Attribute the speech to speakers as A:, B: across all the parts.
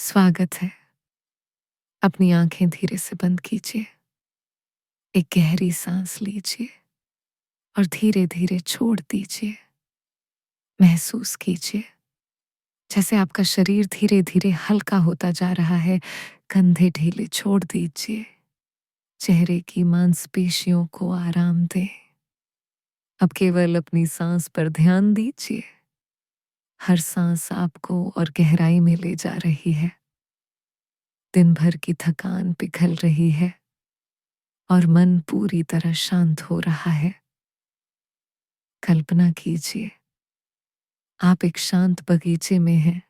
A: स्वागत है। अपनी आंखें धीरे से बंद कीजिए। एक गहरी सांस लीजिए और धीरे धीरे छोड़ दीजिए। महसूस कीजिए जैसे आपका शरीर धीरे धीरे हल्का होता जा रहा है। कंधे ढीले छोड़ दीजिए। चेहरे की मांसपेशियों को आराम दें। अब केवल अपनी सांस पर ध्यान दीजिए। हर सांस आपको और गहराई में ले जा रही है। दिन भर की थकान पिघल रही है और मन पूरी तरह शांत हो रहा है। कल्पना कीजिए आप एक शांत बगीचे में हैं।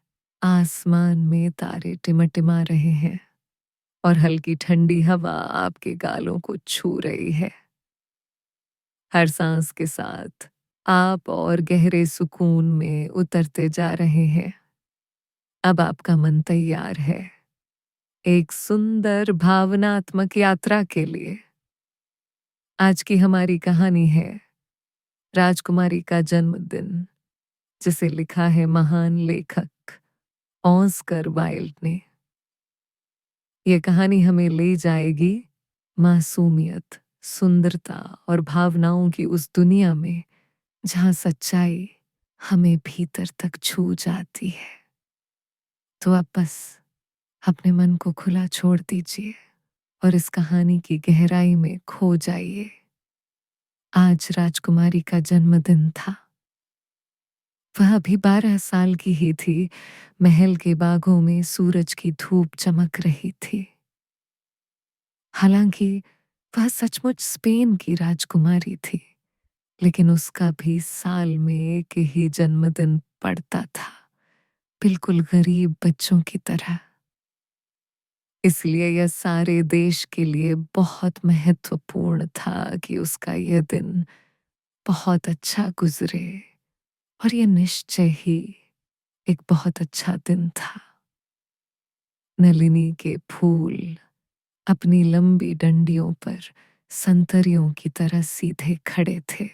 A: आसमान में तारे टिमटिमा रहे हैं और हल्की ठंडी हवा आपके गालों को छू रही है। हर सांस के साथ आप और गहरे सुकून में उतरते जा रहे हैं। अब आपका मन तैयार है एक सुंदर भावनात्मक यात्रा के लिए। आज की हमारी कहानी है राजकुमारी का जन्मदिन, जिसे लिखा है महान लेखक ऑस्कर वाइल्ड ने। यह कहानी हमें ले जाएगी मासूमियत, सुंदरता और भावनाओं की उस दुनिया में जहां सच्चाई हमें भीतर तक छू जाती है। तो आप बस अपने मन को खुला छोड़ दीजिए और इस कहानी की गहराई में खो जाइए। आज राजकुमारी का जन्मदिन था। वह अभी 12 साल की ही थी। महल के बागों में सूरज की धूप चमक रही थी। हालांकि वह सचमुच स्पेन की राजकुमारी थी, लेकिन उसका भी साल में एक ही जन्मदिन पड़ता था, बिल्कुल गरीब बच्चों की तरह। इसलिए यह सारे देश के लिए बहुत महत्वपूर्ण था कि उसका यह दिन बहुत अच्छा गुजरे, और यह निश्चय ही एक बहुत अच्छा दिन था। नलिनी के फूल अपनी लंबी डंडियों पर संतरियों की तरह सीधे खड़े थे।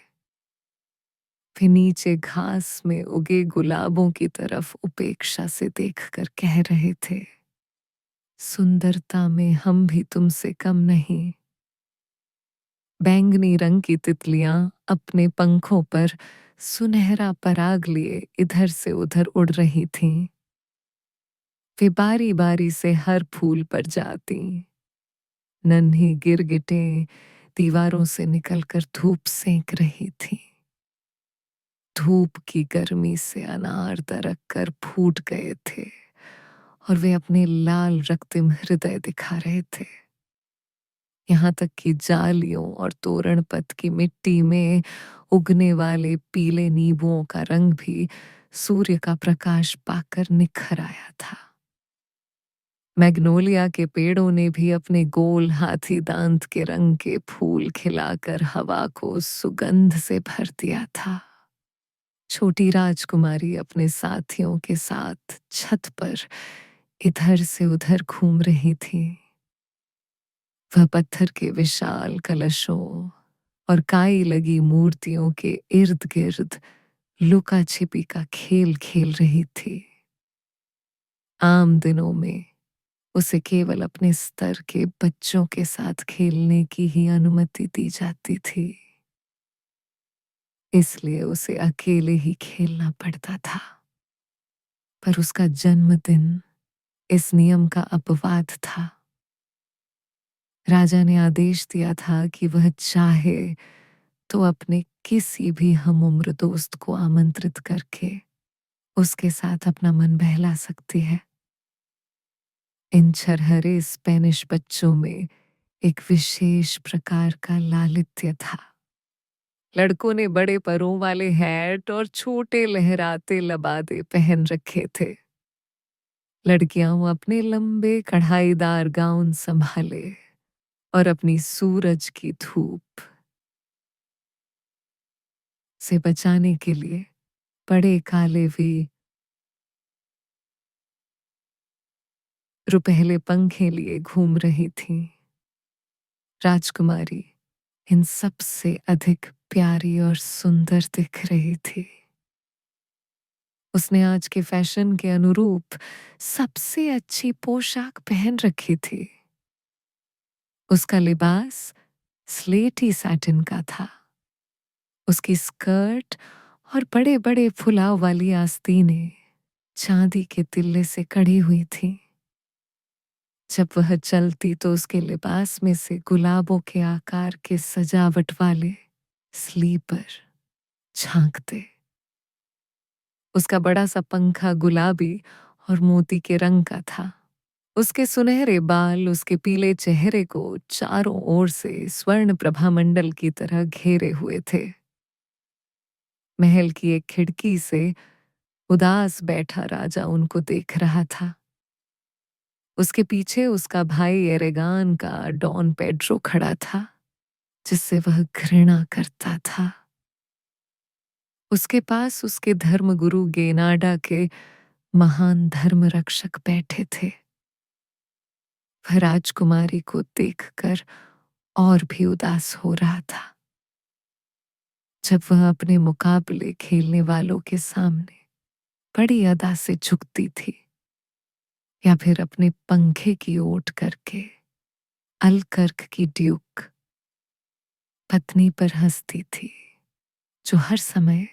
A: वे नीचे घास में उगे गुलाबों की तरफ उपेक्षा से देखकर कह रहे थे, सुंदरता में हम भी तुमसे कम नहीं। बैंगनी रंग की तितलियां अपने पंखों पर सुनहरा पराग लिए इधर से उधर उड़ रही थीं। वे बारी बारी से हर फूल पर जाती। नन्ही गिरगिटें दीवारों से निकलकर धूप सेंक रही थी। धूप की गर्मी से अनार दरक कर फूट गए थे और वे अपने लाल रक्तिम हृदय दिखा रहे थे। यहाँ तक कि जालियों और तोरण पत की मिट्टी में उगने वाले पीले नींबुओं का रंग भी सूर्य का प्रकाश पाकर निखर आया था। मैग्नोलिया के पेड़ों ने भी अपने गोल हाथी दांत के रंग के फूल खिलाकर हवा को सुगंध से भर दिया था। छोटी राजकुमारी अपने साथियों के साथ छत पर इधर से उधर घूम रही थी। वह पत्थर के विशाल कलशों और काई लगी मूर्तियों के इर्द गिर्द लुका छिपी का खेल खेल रही थी। आम दिनों में उसे केवल अपने स्तर के बच्चों के साथ खेलने की ही अनुमति दी जाती थी, इसलिए उसे अकेले ही खेलना पड़ता था। पर उसका जन्मदिन इस नियम का अपवाद था। राजा ने आदेश दिया था कि वह चाहे तो अपने किसी भी हमउम्र दोस्त को आमंत्रित करके उसके साथ अपना मन बहला सकती है। इन छरहरे स्पेनिश बच्चों में एक विशेष प्रकार का लालित्य था। लड़कों ने बड़े परों वाले हैट और छोटे लहराते लबादे पहन रखे थे। लड़कियां अपने लंबे कढ़ाईदार गाउन संभाले और अपनी सूरज की धूप से बचाने के लिए बड़े काले भी रुपहले पंखे लिए घूम रही थी। राजकुमारी इन सबसे अधिक प्यारी और सुंदर दिख रही थी। उसने आज के फैशन के अनुरूप सबसे अच्छी पोशाक पहन रखी थी। उसका लिबास स्लेटी सैटिन का था। उसकी स्कर्ट और बड़े बड़े फुलाव वाली आस्तीनें चांदी के तिल्ले से कड़ी हुई थी। जब वह चलती तो उसके लिबास में से गुलाबों के आकार के सजावट वाले स्लीपर झांकते। उसका बड़ा सा पंखा गुलाबी और मोती के रंग का था। उसके सुनहरे बाल उसके पीले चेहरे को चारों ओर से स्वर्ण प्रभामंडल की तरह घेरे हुए थे। महल की एक खिड़की से उदास बैठा राजा उनको देख रहा था। उसके पीछे उसका भाई एरेगान का डॉन पेड्रो खड़ा था, जिससे वह घृणा करता था। उसके पास उसके धर्मगुरु गेनाडा के महान धर्म रक्षक बैठे थे। वह राजकुमारी को देखकर और भी उदास हो रहा था। जब वह अपने मुकाबले खेलने वालों के सामने बड़ी अदा से झुकती थी या फिर अपने पंखे की ओट करके अलकर्क की ड्यूक पत्नी पर हंसती थी, जो हर समय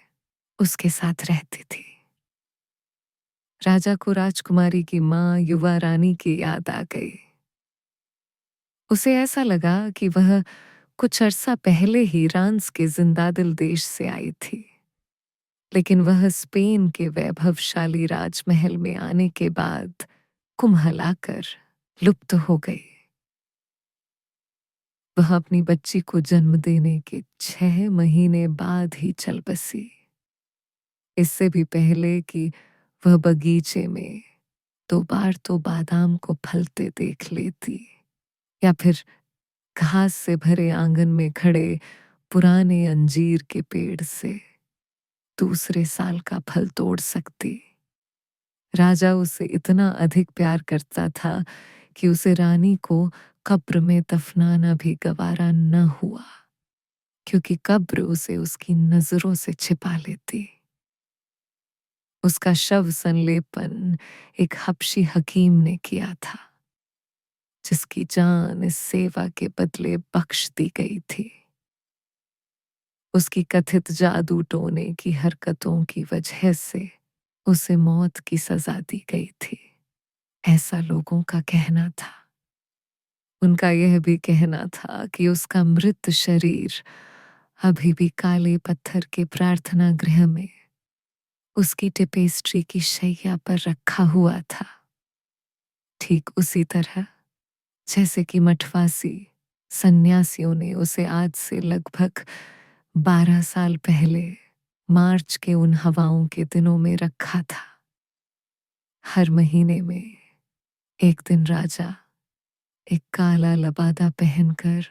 A: उसके साथ रहती थी। राजा को राजकुमारी की मां युवा रानी की याद आ गई। उसे ऐसा लगा कि वह कुछ अरसा पहले ही रांस के जिंदादिल देश से आई थी, लेकिन वह स्पेन के वैभवशाली राजमहल में आने के बाद कुम्हलाकर लुप्त हो गई। वह अपनी बच्ची को जन्म देने के 6 महीने बाद ही चल बसी। इससे भी पहले कि वह बगीचे में 2 बार तो बादाम को फलते देख लेती या फिर घास से भरे आंगन में खड़े पुराने अंजीर के पेड़ से दूसरे साल का फल तोड़ सकती। राजा उसे इतना अधिक प्यार करता था कि उसे रानी को कब्र में दफनाना भी गवारा न हुआ, क्योंकि कब्र उसे उसकी नजरों से छिपा लेती। उसका शव संलेपन एक हबशी हकीम ने किया था, जिसकी जान इस सेवा के बदले बख्श दी गई थी। उसकी कथित जादू टोने की हरकतों की वजह से उसे मौत की सजा दी गई थी, ऐसा लोगों का कहना था। उनका यह भी कहना था कि उसका मृत शरीर अभी भी काले पत्थर के प्रार्थना गृह में उसकी टेपेस्ट्री की शैया पर रखा हुआ था, ठीक उसी तरह जैसे कि मठवासी सन्यासियों ने उसे आज से लगभग 12 साल पहले मार्च के उन हवाओं के दिनों में रखा था। हर महीने में एक दिन राजा एक काला लबादा पहनकर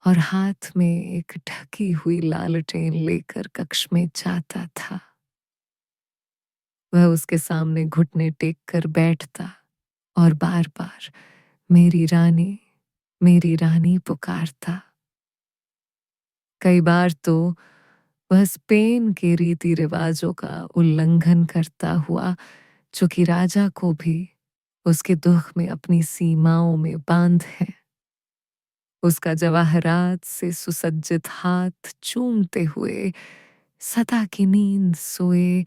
A: और हाथ में एक ढकी हुई लालटेन लेकर कक्ष में जाता था। वह उसके सामने घुटने टेक कर बैठता और बार बार मेरी रानी पुकारता। कई बार तो वह स्पेन के रीति रिवाजों का उल्लंघन करता हुआ, जो कि राजा को भी उसके दुख में अपनी सीमाओं में बांध है, उसका जवाहरात से सुसज्जित हाथ चूमते हुए सदा की नींद सोए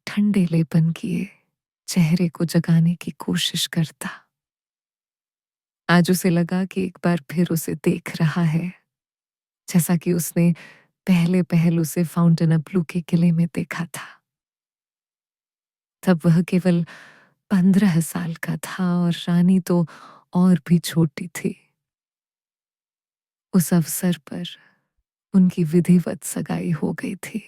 A: ठंडे लेपन किए चेहरे को जगाने की कोशिश करता। आज उसे लगा कि एक बार फिर उसे देख रहा है, जैसा कि उसने पहले पहल उसे फाउंटेनब्लू के किले में देखा था। तब वह केवल 15 साल का था और रानी तो और भी छोटी थी। उस अवसर पर उनकी विधिवत सगाई हो गई थी।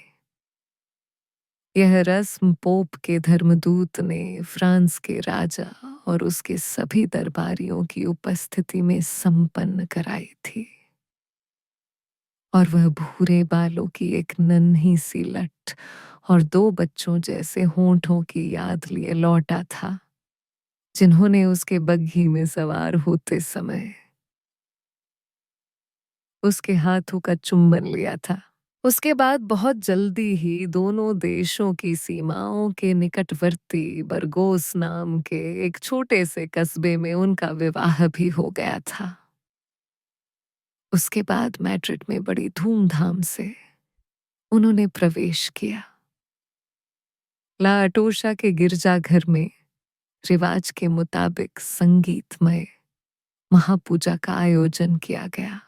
A: यह रस्म पोप के धर्मदूत ने फ्रांस के राजा और उसके सभी दरबारियों की उपस्थिति में संपन्न कराई थी, और वह भूरे बालों की एक नन्ही सी लट और 2 बच्चों जैसे होंठों की याद लिए लौटा था, जिन्होंने उसके बग्घी में सवार होते समय उसके हाथों का चुंबन लिया था। उसके बाद बहुत जल्दी ही दोनों देशों की सीमाओं के निकटवर्ती बरगोस नाम के एक छोटे से कस्बे में उनका विवाह भी हो गया था। उसके बाद मैड्रिड में बड़ी धूमधाम से उन्होंने प्रवेश किया। ला अटोशा के गिरजाघर में रिवाज के मुताबिक संगीतमय महापूजा का आयोजन किया गया।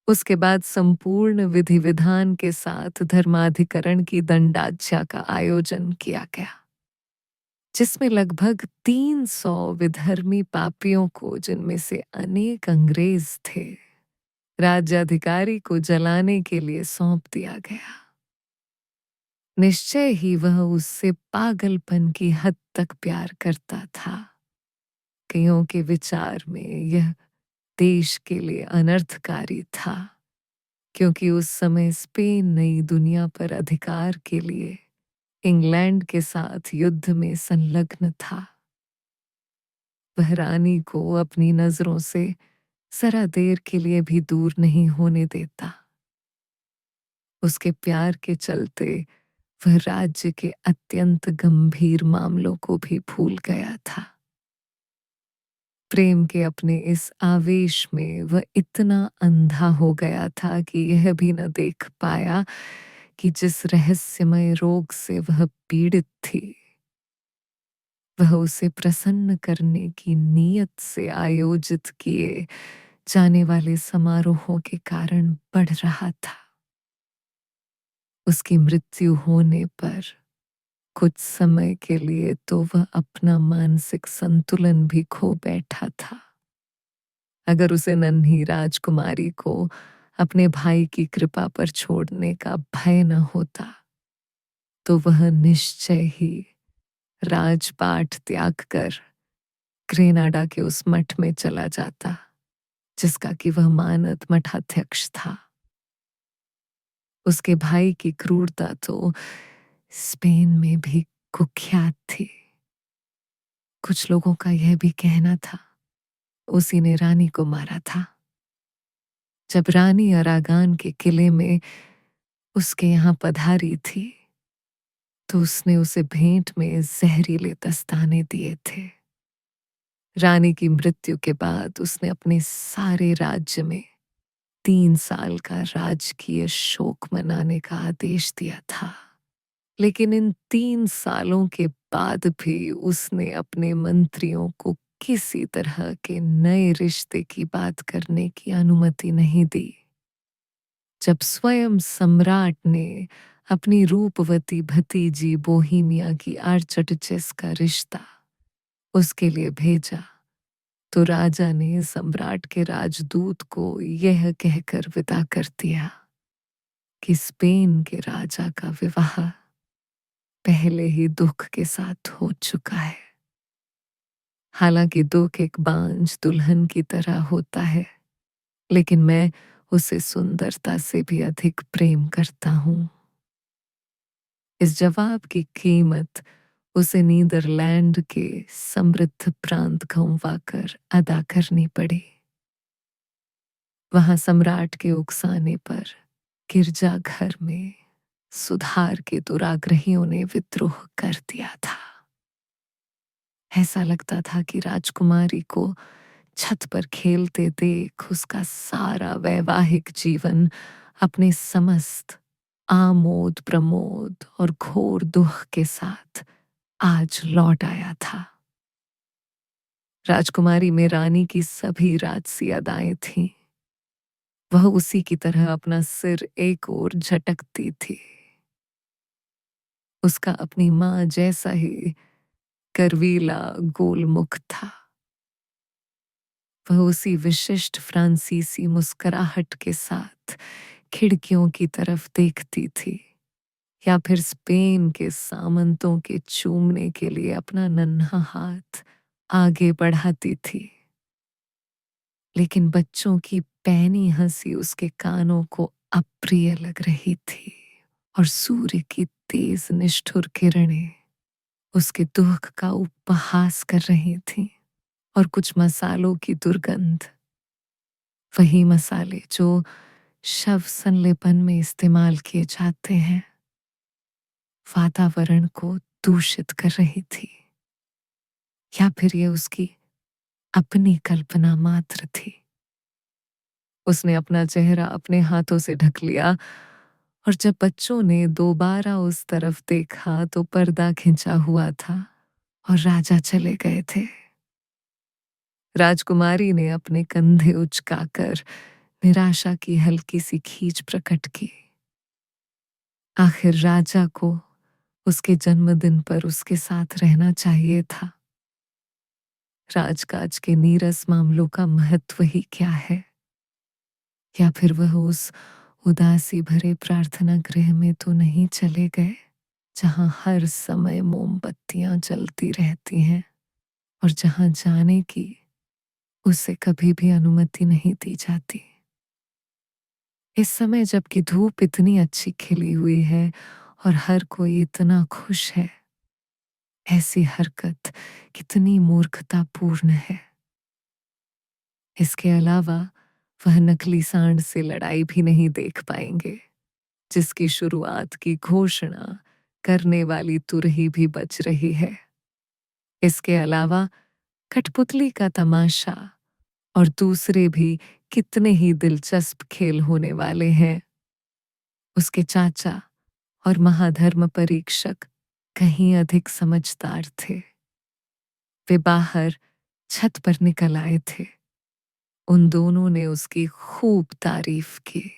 A: उसके बाद संपूर्ण विधि विधान के साथ धर्माधिकरण की दंडाज्ञा का आयोजन किया गया, जिसमें लगभग 300 विधर्मी पापियों को, जिनमें से अनेक अंग्रेज थे, राज्याधिकारी को जलाने के लिए सौंप दिया गया। निश्चय ही वह उससे पागलपन की हद तक प्यार करता था। कईयों के विचार में यह देश के लिए अनर्थकारी था, क्योंकि उस समय स्पेन नई दुनिया पर अधिकार के लिए इंग्लैंड के साथ युद्ध में संलग्न था। वह रानी को अपनी नजरों से जरा देर के लिए भी दूर नहीं होने देता। उसके प्यार के चलते वह राज्य के अत्यंत गंभीर मामलों को भी भूल गया था। प्रेम के अपने इस आवेश में वह इतना अंधा हो गया था कि यह भी न देख पाया कि जिस रहस्यमय रोग से वह पीड़ित थी, वह उसे प्रसन्न करने की नीयत से आयोजित किए जाने वाले समारोहों के कारण बढ़ रहा था। उसकी मृत्यु होने पर कुछ समय के लिए तो वह अपना मानसिक संतुलन भी खो बैठा था। अगर उसे नन्ही राजकुमारी को अपने भाई की कृपा पर छोड़ने का भय न होता, तो वह निश्चय ही राजपाट त्याग कर ग्रेनाडा के उस मठ में चला जाता, जिसका कि वह मानद मठाध्यक्ष था। उसके भाई की क्रूरता तो स्पेन में भी कुख्यात थी। कुछ लोगों का यह भी कहना था उसी ने रानी को मारा था। जब रानी अरागान के किले में उसके यहाँ पधारी थी, तो उसने उसे भेंट में जहरीले दस्ताने दिए थे। रानी की मृत्यु के बाद उसने अपने सारे राज्य में 3 साल का राजकीय शोक मनाने का आदेश दिया था। लेकिन इन 3 सालों के बाद भी उसने अपने मंत्रियों को किसी तरह के नए रिश्ते की बात करने की अनुमति नहीं दी। जब स्वयं सम्राट ने अपनी रूपवती भतीजी बोहिमिया की आर्चडचेस का रिश्ता उसके लिए भेजा, तो राजा ने सम्राट के राजदूत को यह कहकर विदा कर दिया कि स्पेन के राजा का विवाह पहले ही दुख के साथ हो चुका है। हालांकि दुख एक बांझ दुल्हन की तरह होता है, लेकिन मैं उसे सुंदरता से भी अधिक प्रेम करता हूं। इस जवाब की कीमत उसे नीदरलैंड के समृद्ध प्रांत घुमवाकर अदा करनी पड़ी। वहां सम्राट के उकसाने पर गिरजाघर में सुधार के दुराग्रहियों ने विद्रोह कर दिया था। ऐसा लगता था कि राजकुमारी को छत पर खेलते देख उसका सारा वैवाहिक जीवन अपने समस्त आमोद प्रमोद और घोर दुख के साथ आज लौट आया था। राजकुमारी में रानी की सभी राजसी अदाएं थीं। वह उसी की तरह अपना सिर एक ओर झटकती थी। उसका अपनी मां जैसा ही करवीला गोल मुख था। वह उसी विशिष्ट फ्रांसीसी मुस्कुराहट के साथ खिड़कियों की तरफ देखती थी, या फिर स्पेन के सामंतों के चूमने के लिए अपना नन्हा हाथ आगे बढ़ाती थी। लेकिन बच्चों की पैनी हंसी उसके कानों को अप्रिय लग रही थी, और सूर्य की तेज निष्ठुर किरणें उसके दुख का उपहास कर रही थीं। और कुछ मसालों की दुर्गंध, वही मसाले जो शव संलेपन में इस्तेमाल किए जाते हैं, वातावरण को दूषित कर रही थी। या फिर ये उसकी अपनी कल्पना मात्र थी। उसने अपना चेहरा अपने हाथों से ढक लिया और जब बच्चों ने दोबारा उस तरफ देखा तो पर्दा खिंचा हुआ था और राजा चले गए थे। राजकुमारी ने अपने कंधे उचकाकर निराशा की हल्की सी खींच प्रकट की। आखिर राजा को उसके जन्मदिन पर उसके साथ रहना चाहिए था। राजकाज के नीरस मामलों का महत्व ही क्या है? या फिर वह उस उदासी भरे प्रार्थना गृह में तो नहीं चले गए जहां हर समय मोमबत्तियां जलती रहती हैं और जहां जाने की उसे कभी भी अनुमति नहीं दी जाती। इस समय जबकि धूप इतनी अच्छी खिली हुई है और हर कोई इतना खुश है, ऐसी हरकत कितनी मूर्खतापूर्ण है। इसके अलावा वह नकली सांड से लड़ाई भी नहीं देख पाएंगे जिसकी शुरुआत की घोषणा करने वाली तुरही भी बच रही है। इसके अलावा कठपुतली का तमाशा और दूसरे भी कितने ही दिलचस्प खेल होने वाले हैं। उसके चाचा और महाधर्म परीक्षक कहीं अधिक समझदार थे। वे बाहर छत पर निकल आए थे। उन दोनों ने उसकी खूब तारीफ की।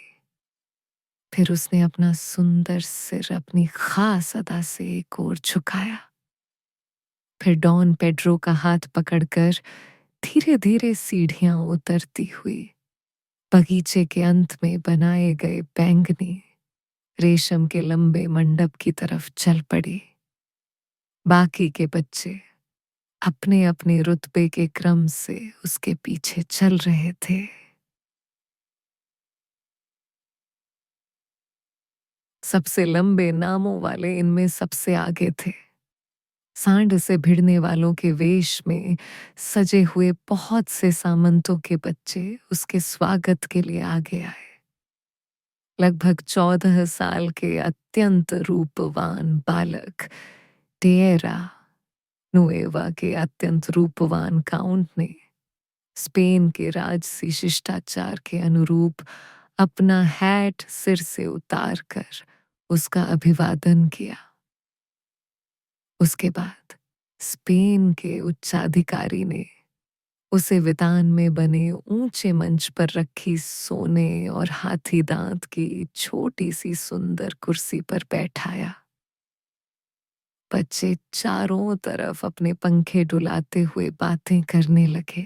A: फिर उसने अपना सुंदर सिर अपनी खास अदा से एक ओर झुकाया। फिर डॉन पेड्रो का हाथ पकड़कर धीरे धीरे सीढ़ियां उतरती हुई बगीचे के अंत में बनाए गए बैंगनी रेशम के लंबे मंडप की तरफ चल पड़ी। बाकी के बच्चे अपने अपने रुतबे के क्रम से उसके पीछे चल रहे थे। सबसे लंबे नामों वाले इनमें सबसे आगे थे। सांड से भिड़ने वालों के वेश में सजे हुए बहुत से सामंतों के बच्चे उसके स्वागत के लिए आगे आए। लगभग 14 साल के अत्यंत रूपवान बालक टेरा नुएवा के अत्यंत रूपवान काउंट ने स्पेन के राजसी शिष्टाचार के अनुरूप अपना हैट सिर से उतार कर उसका अभिवादन किया। उसके बाद स्पेन के उच्चाधिकारी ने उसे वितान में बने ऊंचे मंच पर रखी सोने और हाथी दांत की छोटी सी सुंदर कुर्सी पर बैठाया। बच्चे चारों तरफ अपने पंखे डुलाते हुए बातें करने लगे।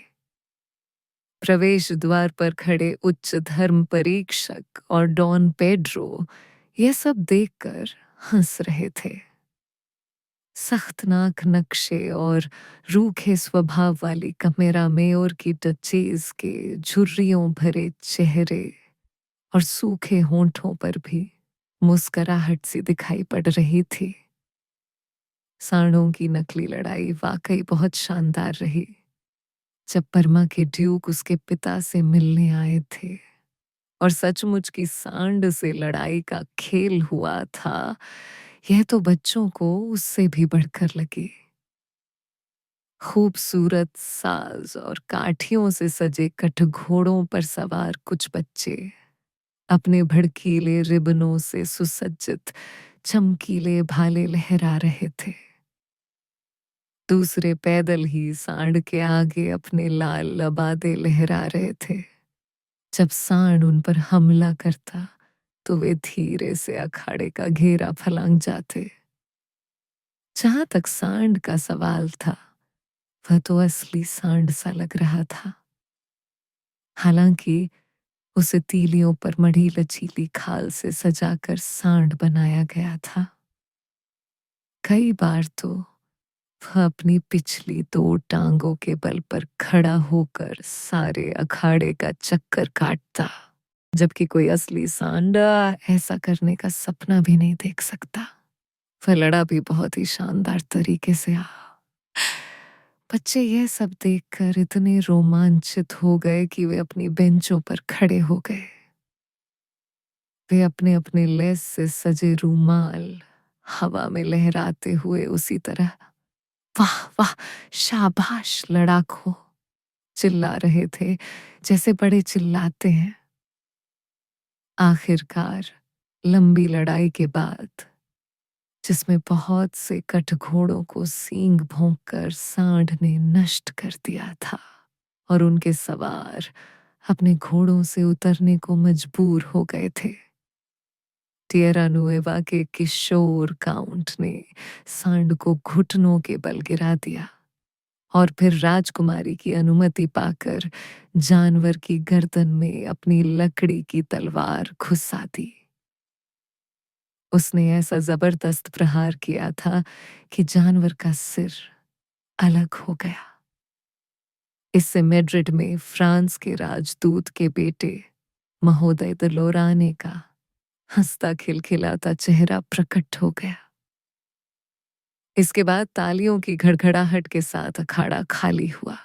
A: प्रवेश द्वार पर खड़े उच्च धर्म परीक्षक और डॉन पेड्रो ये सब देखकर हंस रहे थे। सख्त नाक नक्शे और रूखे स्वभाव वाली कमेरा मेयर की डचेज के झुर्रियों भरे चेहरे और सूखे होंठों पर भी मुस्कुराहट सी दिखाई पड़ रही थी। सांडों की नकली लड़ाई वाकई बहुत शानदार रही। जब परमा के ड्यूक उसके पिता से मिलने आए थे और सचमुच की सांड से लड़ाई का खेल हुआ था, यह तो बच्चों को उससे भी बढ़कर लगी। खूबसूरत साज और काठियों से सजे कठघोड़ों पर सवार कुछ बच्चे अपने भड़कीले रिबनों से सुसज्जित चमकीले भाले लहरा रहे थे। दूसरे पैदल ही सांड के आगे अपने लाल लबादे लहरा रहे थे। जब सांड उन पर हमला करता तो वे धीरे से अखाड़े का घेरा फलांग जाते। जहां तक सांड का सवाल था, वह तो असली सांड सा लग रहा था। हालांकि उसे तीलियों पर मढ़ी लचीली खाल से सजाकर सांड बनाया गया था। कई बार तो वह अपनी पिछली 2 टांगों के बल पर खड़ा होकर सारे अखाड़े का चक्कर काटता, जबकि कोई असली सांडा ऐसा करने का सपना भी नहीं देख सकता। वह लड़ा भी बहुत ही शानदार तरीके से। बच्चे यह सब देखकर इतने रोमांचित हो गए कि वे अपनी बेंचों पर खड़े हो गए। वे अपने अपने लेस से सजे रूमाल हवा में लहराते हुए उसी तरह वाह वाह शाबाश लड़ाको चिल्ला रहे थे जैसे बड़े चिल्लाते हैं। आखिरकार लंबी लड़ाई के बाद, जिसमें बहुत से कटघोड़ों को सींग भोंक कर सांड ने नष्ट कर दिया था और उनके सवार अपने घोड़ों से उतरने को मजबूर हो गए थे, टिएरा नुएवा के किशोर काउंट ने सांड को घुटनों के बल गिरा दिया और फिर राजकुमारी की अनुमति पाकर जानवर की गर्दन में अपनी लकड़ी की तलवार घुसा दी। उसने ऐसा जबरदस्त प्रहार किया था कि जानवर का सिर अलग हो गया। इससे मैड्रिड में फ्रांस के राजदूत के बेटे महोदय द लोराने का हंसता खिलखिलाता चेहरा प्रकट हो गया। इसके बाद तालियों की घड़घड़ाहट के साथ अखाड़ा खाली हुआ।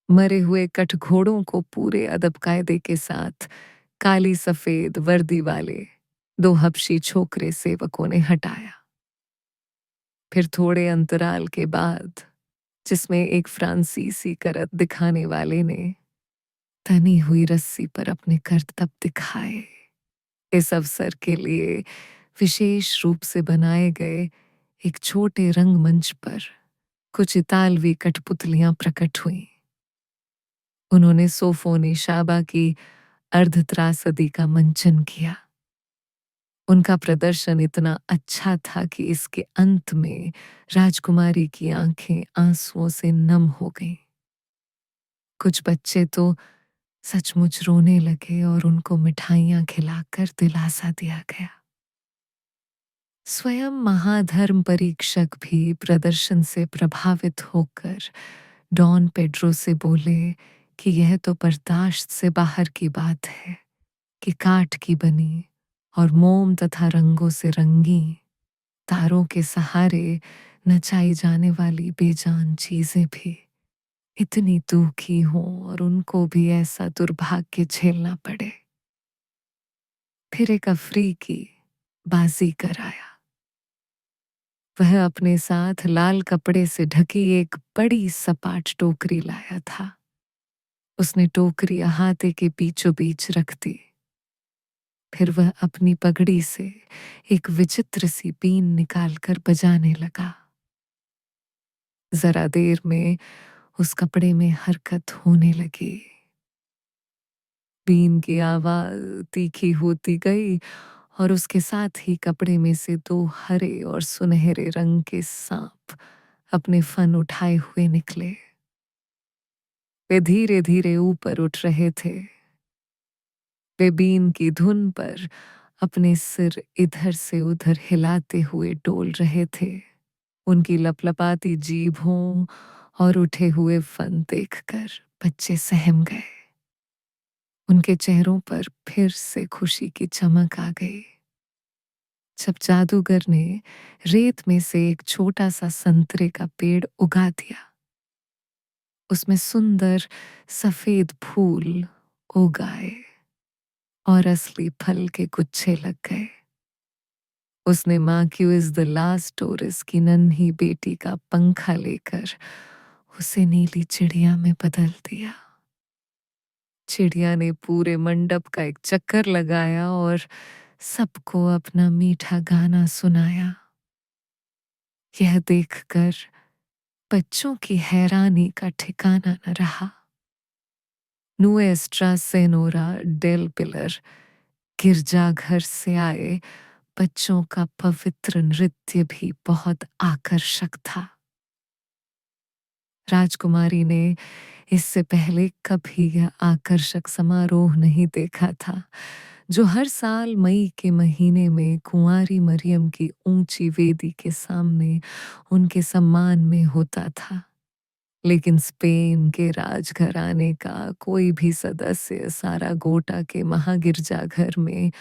A: मरे हुए कठघोड़ों को पूरे अदब कायदे के साथ काली सफेद वर्दी वाले दो हबशी छोकरे सेवकों ने हटाया। फिर थोड़े अंतराल के बाद, जिसमें एक फ्रांसीसी करत दिखाने वाले ने तनी हुई रस्सी पर अपने करतब दिखाए, इस अवसर के लिए विशेष रूप से बनाए गए एक छोटे रंगमंच पर कुछ इतालवी कठपुतलियां प्रकट हुईं। उन्होंने सोफोनी शाबा की अर्धत्रासदी का मंचन किया। उनका प्रदर्शन इतना अच्छा था कि इसके अंत में राजकुमारी की आंखें आंसुओं से नम हो गईं। कुछ बच्चे तो सचमुच रोने लगे और उनको मिठाइयां खिलाकर दिलासा दिया गया। स्वयं महाधर्म परीक्षक भी प्रदर्शन से प्रभावित होकर डॉन पेड्रो से बोले कि यह तो बर्दाश्त से बाहर की बात है कि काठ की बनी और मोम तथा रंगों से रंगी तारों के सहारे नचाई जाने वाली बेजान चीजें भी इतनी दुखी हों और उनको भी ऐसा दुर्भाग्य झेलना पड़े। फिर एक अफ्रीकी बाजी कर आया। वह अपने साथ लाल कपड़े से ढकी एक बड़ी सपाट टोकरी लाया था। उसने टोकरी अहाते के बीचों बीच रख दी। फिर वह अपनी पगड़ी से एक विचित्र सी बीन निकालकर बजाने लगा। जरा देर में उस कपड़े में हरकत होने लगी। बीन की आवाज तीखी होती गई और उसके साथ ही कपड़े में से दो हरे और सुनहरे रंग के सांप अपने फन उठाए हुए निकले। वे धीरे धीरे ऊपर उठ रहे थे। वे बीन की धुन पर अपने सिर इधर से उधर हिलाते हुए डोल रहे थे। उनकी लपलपाती जीभों और उठे हुए फन देखकर बच्चे सहम गए। उनके चेहरों पर फिर से खुशी की चमक आ गई। जब जादूगर ने रेत में से एक छोटा सा संतरे का पेड़ उगा दिया, उसमें सुंदर सफेद फूल उग आए और असली फल के गुच्छे लग गए। उसने मार्क्यूज द लास्ट टोरिस की नन्ही बेटी का पंखा लेकर उसे नीली चिड़िया में बदल दिया। चिड़िया ने पूरे मंडप का एक चक्कर लगाया और सबको अपना मीठा गाना सुनाया। यह देखकर बच्चों की हैरानी का ठिकाना न रहा। नुएस्ट्रा सेनोरा डेल पिलर गिरजाघर से आए बच्चों का पवित्र नृत्य भी बहुत आकर्षक था। राजकुमारी ने इससे पहले कभी यह आकर्षक समारोह नहीं देखा था, जो हर साल मई के महीने में कुंवारी मरियम की ऊंची वेदी के सामने उनके सम्मान में होता था। लेकिन स्पेन के राजघराने का कोई भी सदस्य सारागोटा के महागिरजाघर में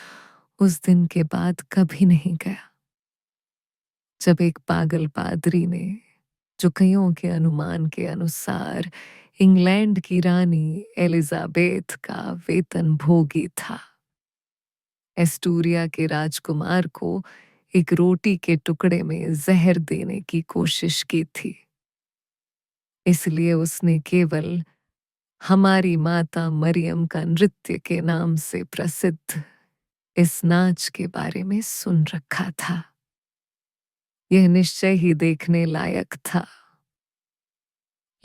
A: उस दिन के बाद कभी नहीं गया। जब एक पागल पादरी ने, जो कईयों के अनुमान के अनुसार इंग्लैंड की रानी एलिजाबेथ का वेतन भोगी था, एस्टूरिया के राजकुमार को एक रोटी के टुकड़े में जहर देने की कोशिश की थी। इसलिए उसने केवल हमारी माता मरियम का नृत्य के नाम से प्रसिद्ध इस नाच के बारे में सुन रखा था। यह निश्चय ही देखने लायक था।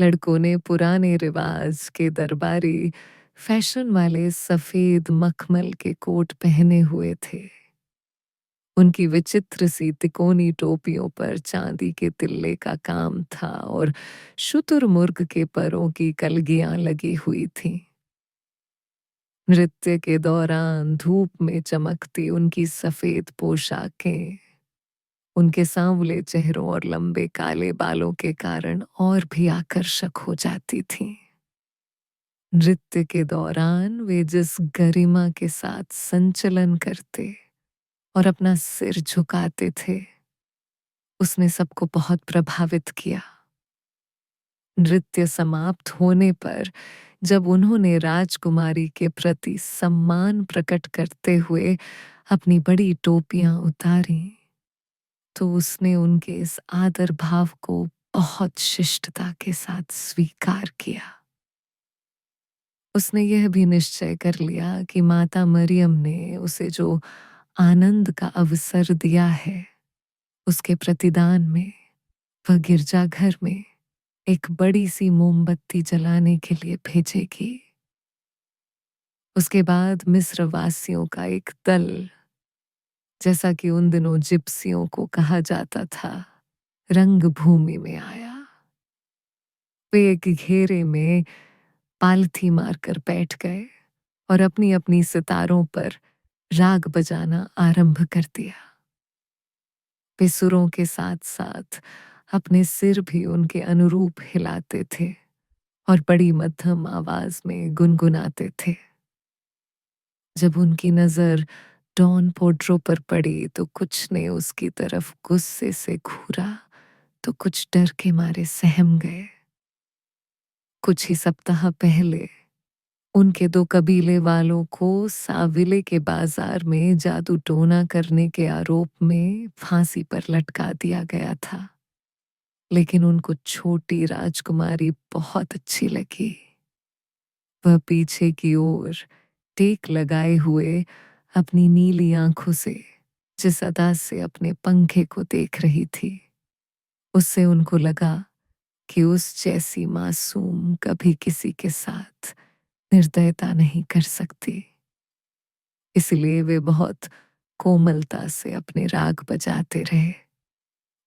A: लड़कों ने पुराने रिवाज के दरबारी फैशन वाले सफेद मखमल के कोट पहने हुए थे। उनकी विचित्र सी तिकोनी टोपियों पर चांदी के तिल्ले का काम था और शुतुरमुर्ग के परों की कलगियां लगी हुई थीं। नृत्य के दौरान धूप में चमकती उनकी सफेद पोशाकें उनके सांवले चेहरों और लंबे काले बालों के कारण और भी आकर्षक हो जाती थीं। नृत्य के दौरान वे जिस गरिमा के साथ संचलन करते और अपना सिर झुकाते थे, उसने सबको बहुत प्रभावित किया। नृत्य समाप्त होने पर जब उन्होंने राजकुमारी के प्रति सम्मान प्रकट करते हुए अपनी बड़ी टोपियां उतारी, तो उसने उनके इस आदर भाव को बहुत शिष्टता के साथ स्वीकार किया। उसने यह भी निश्चय कर लिया कि माता मरियम ने उसे जो आनंद का अवसर दिया है, उसके प्रतिदान में वह गिरजाघर में एक बड़ी सी मोमबत्ती जलाने के लिए भेजेगी। उसके बाद मिस्र वासियों का एक दल, जैसा कि उन दिनों जिप्सियों को कहा जाता था, रंगभूमि में आया। वे एक घेरे में पालथी मारकर बैठ गए और अपनी अपनी सितारों पर राग बजाना आरंभ कर दिया। वे सुरों के साथ साथ अपने सिर भी उनके अनुरूप हिलाते थे और बड़ी मध्यम आवाज में गुनगुनाते थे। जब उनकी नजर डॉन पोड्रो पर पड़ी तो कुछ ने उसकी तरफ गुस्से से घूरा तो कुछ डर के मारे सहम गए। कुछ ही सप्ताह पहले उनके दो कबीले वालों को साविले के बाजार में जादू टोना करने के आरोप में फांसी पर लटका दिया गया था। लेकिन उनको छोटी राजकुमारी बहुत अच्छी लगी। वह पीछे की ओर टेक लगाए हुए अपनी नीली आंखों से जिस अदा से अपने पंखे को देख रही थी, उससे उनको लगा कि उस जैसी मासूम कभी किसी के साथ निर्दयता नहीं कर सकती। इसलिए वे बहुत कोमलता से अपने राग बजाते रहे।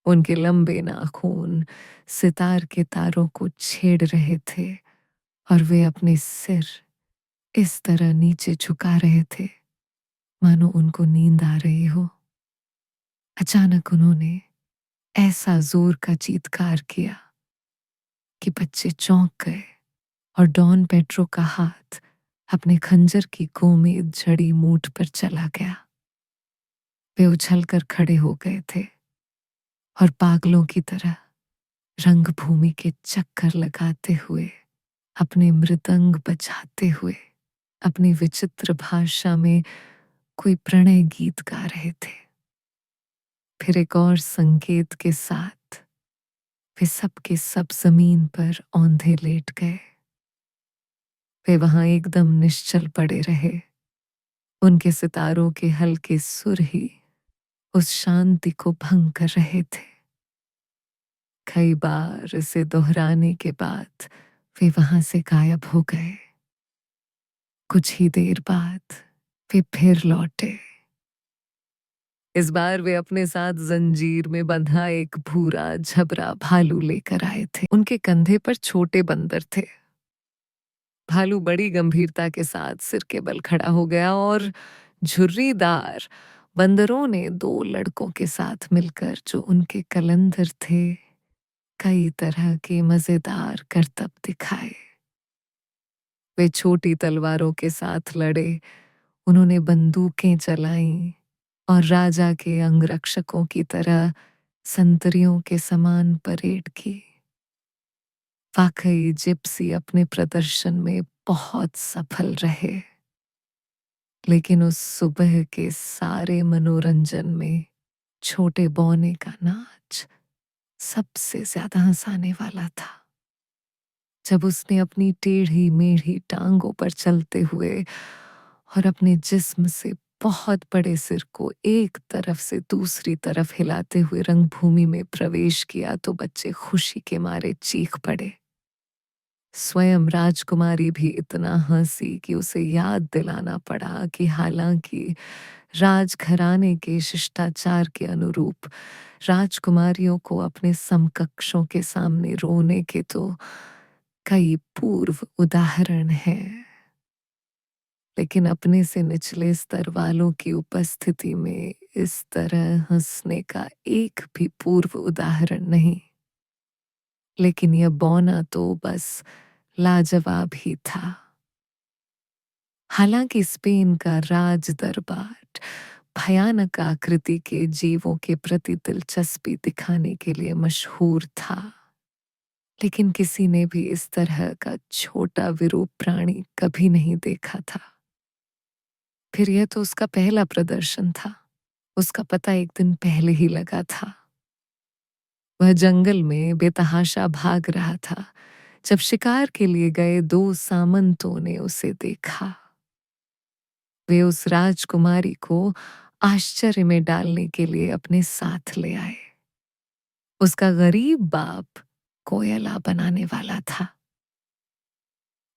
A: उनके लंबे नाखून सितार के तारों को छेड़ रहे थे और वे अपने सिर इस तरह नीचे झुका रहे थे मानो उनको नींद आ रही हो। अचानक उन्होंने ऐसा जोर का चीत्कार किया कि बच्चे चौंक गए और डॉन पेड्रो का हाथ अपने खंजर की गोमेद जड़ी मूठ पर चला गया। वे उछलकर खड़े हो गए थे और पागलों की तरह रंगभूमि के चक्कर लगाते हुए, अपने मृदंग बजाते हुए, अपनी विचित्र भाषा में कोई प्रणय गीत गा रहे थे। फिर एक और संकेत के साथ वे सब के सब जमीन पर औंधे लेट गए। वे वहां एकदम निश्चल पड़े रहे। उनके सितारों के हल्के सुर ही उस शांति को भंग कर रहे थे। कई बार इसे दोहराने के बाद वे वहां से गायब हो गए। कुछ ही देर बाद वे फिर लौटे। इस बार वे अपने साथ जंजीर में बंधा एक भूरा झबरा भालू लेकर आए थे। उनके कंधे पर छोटे बंदर थे। भालू बड़ी गंभीरता के साथ सिर के बल खड़ा हो गया और झुर्रीदार बंदरों ने दो लड़कों के साथ मिलकर, जो उनके कलंदर थे, कई तरह के मजेदार करतब दिखाए। वे छोटी तलवारों के साथ लड़े, उन्होंने बंदूकें चलाईं और राजा के अंगरक्षकों की तरह संतरियों के समान परेड की। वाकई जिप्सी अपने प्रदर्शन में बहुत सफल रहे। लेकिन उस सुबह के सारे मनोरंजन में छोटे बौने का नाच सबसे ज्यादा हंसाने वाला था। जब उसने अपनी टेढ़ी मेढ़ी टांगों पर चलते हुए और अपने जिस्म से बहुत बड़े सिर को एक तरफ से दूसरी तरफ हिलाते हुए रंगभूमि में प्रवेश किया तो बच्चे खुशी के मारे चीख पड़े। स्वयं राजकुमारी भी इतना हंसी कि उसे याद दिलाना पड़ा कि हालांकि राजघराने के शिष्टाचार के अनुरूप राजकुमारियों को अपने समकक्षों के सामने रोने के तो कई पूर्व उदाहरण हैं, लेकिन अपने से निचले स्तर वालों की उपस्थिति में इस तरह हंसने का एक भी पूर्व उदाहरण नहीं। लेकिन यह बौना तो बस लाजवाब ही था। हालांकि स्पेन का राज दरबार भयानक आकृति के जीवों के प्रति दिलचस्पी दिखाने के लिए मशहूर था, लेकिन किसी ने भी इस तरह का छोटा विरूप प्राणी कभी नहीं देखा था। फिर यह तो उसका पहला प्रदर्शन था। उसका पता एक दिन पहले ही लगा था। वह जंगल में बेतहाशा भाग रहा था जब शिकार के लिए गए दो सामंतों ने उसे देखा। वे उस राजकुमारी को आश्चर्य में डालने के लिए अपने साथ ले आए। उसका गरीब बाप कोयला बनाने वाला था।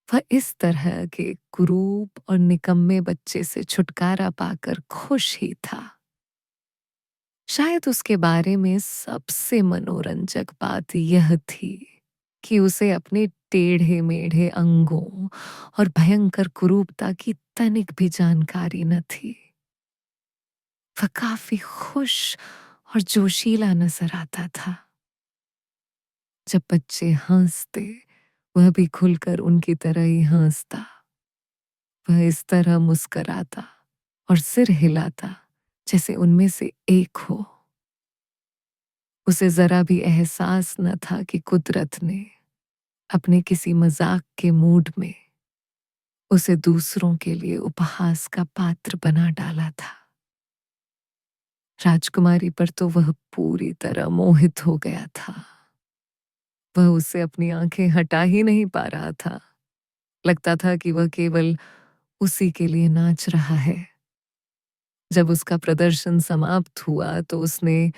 A: वह इस तरह के कुरूप और निकम्मे बच्चे से छुटकारा पाकर खुश ही था। शायद उसके बारे में सबसे मनोरंजक बात यह थी कि उसे अपने टेढ़े मेढ़े अंगों और भयंकर कुरूपता की तनिक भी जानकारी न थी। वह काफी खुश और जोशीला नजर आता था। जब बच्चे हंसते वह भी खुलकर उनकी तरह ही हंसता। वह इस तरह मुस्कराता और सिर हिलाता जैसे उनमें से एक हो। उसे जरा भी एहसास न था कि कुदरत ने अपने किसी मजाक के मूड में उसे दूसरों के लिए उपहास का पात्र बना डाला था। राजकुमारी पर तो वह पूरी तरह मोहित हो गया था। वह उससे अपनी आंखें हटा ही नहीं पा रहा था। लगता था कि वह केवल उसी के लिए नाच रहा है। जब उसका प्रदर्शन समाप्त हुआ तो उसने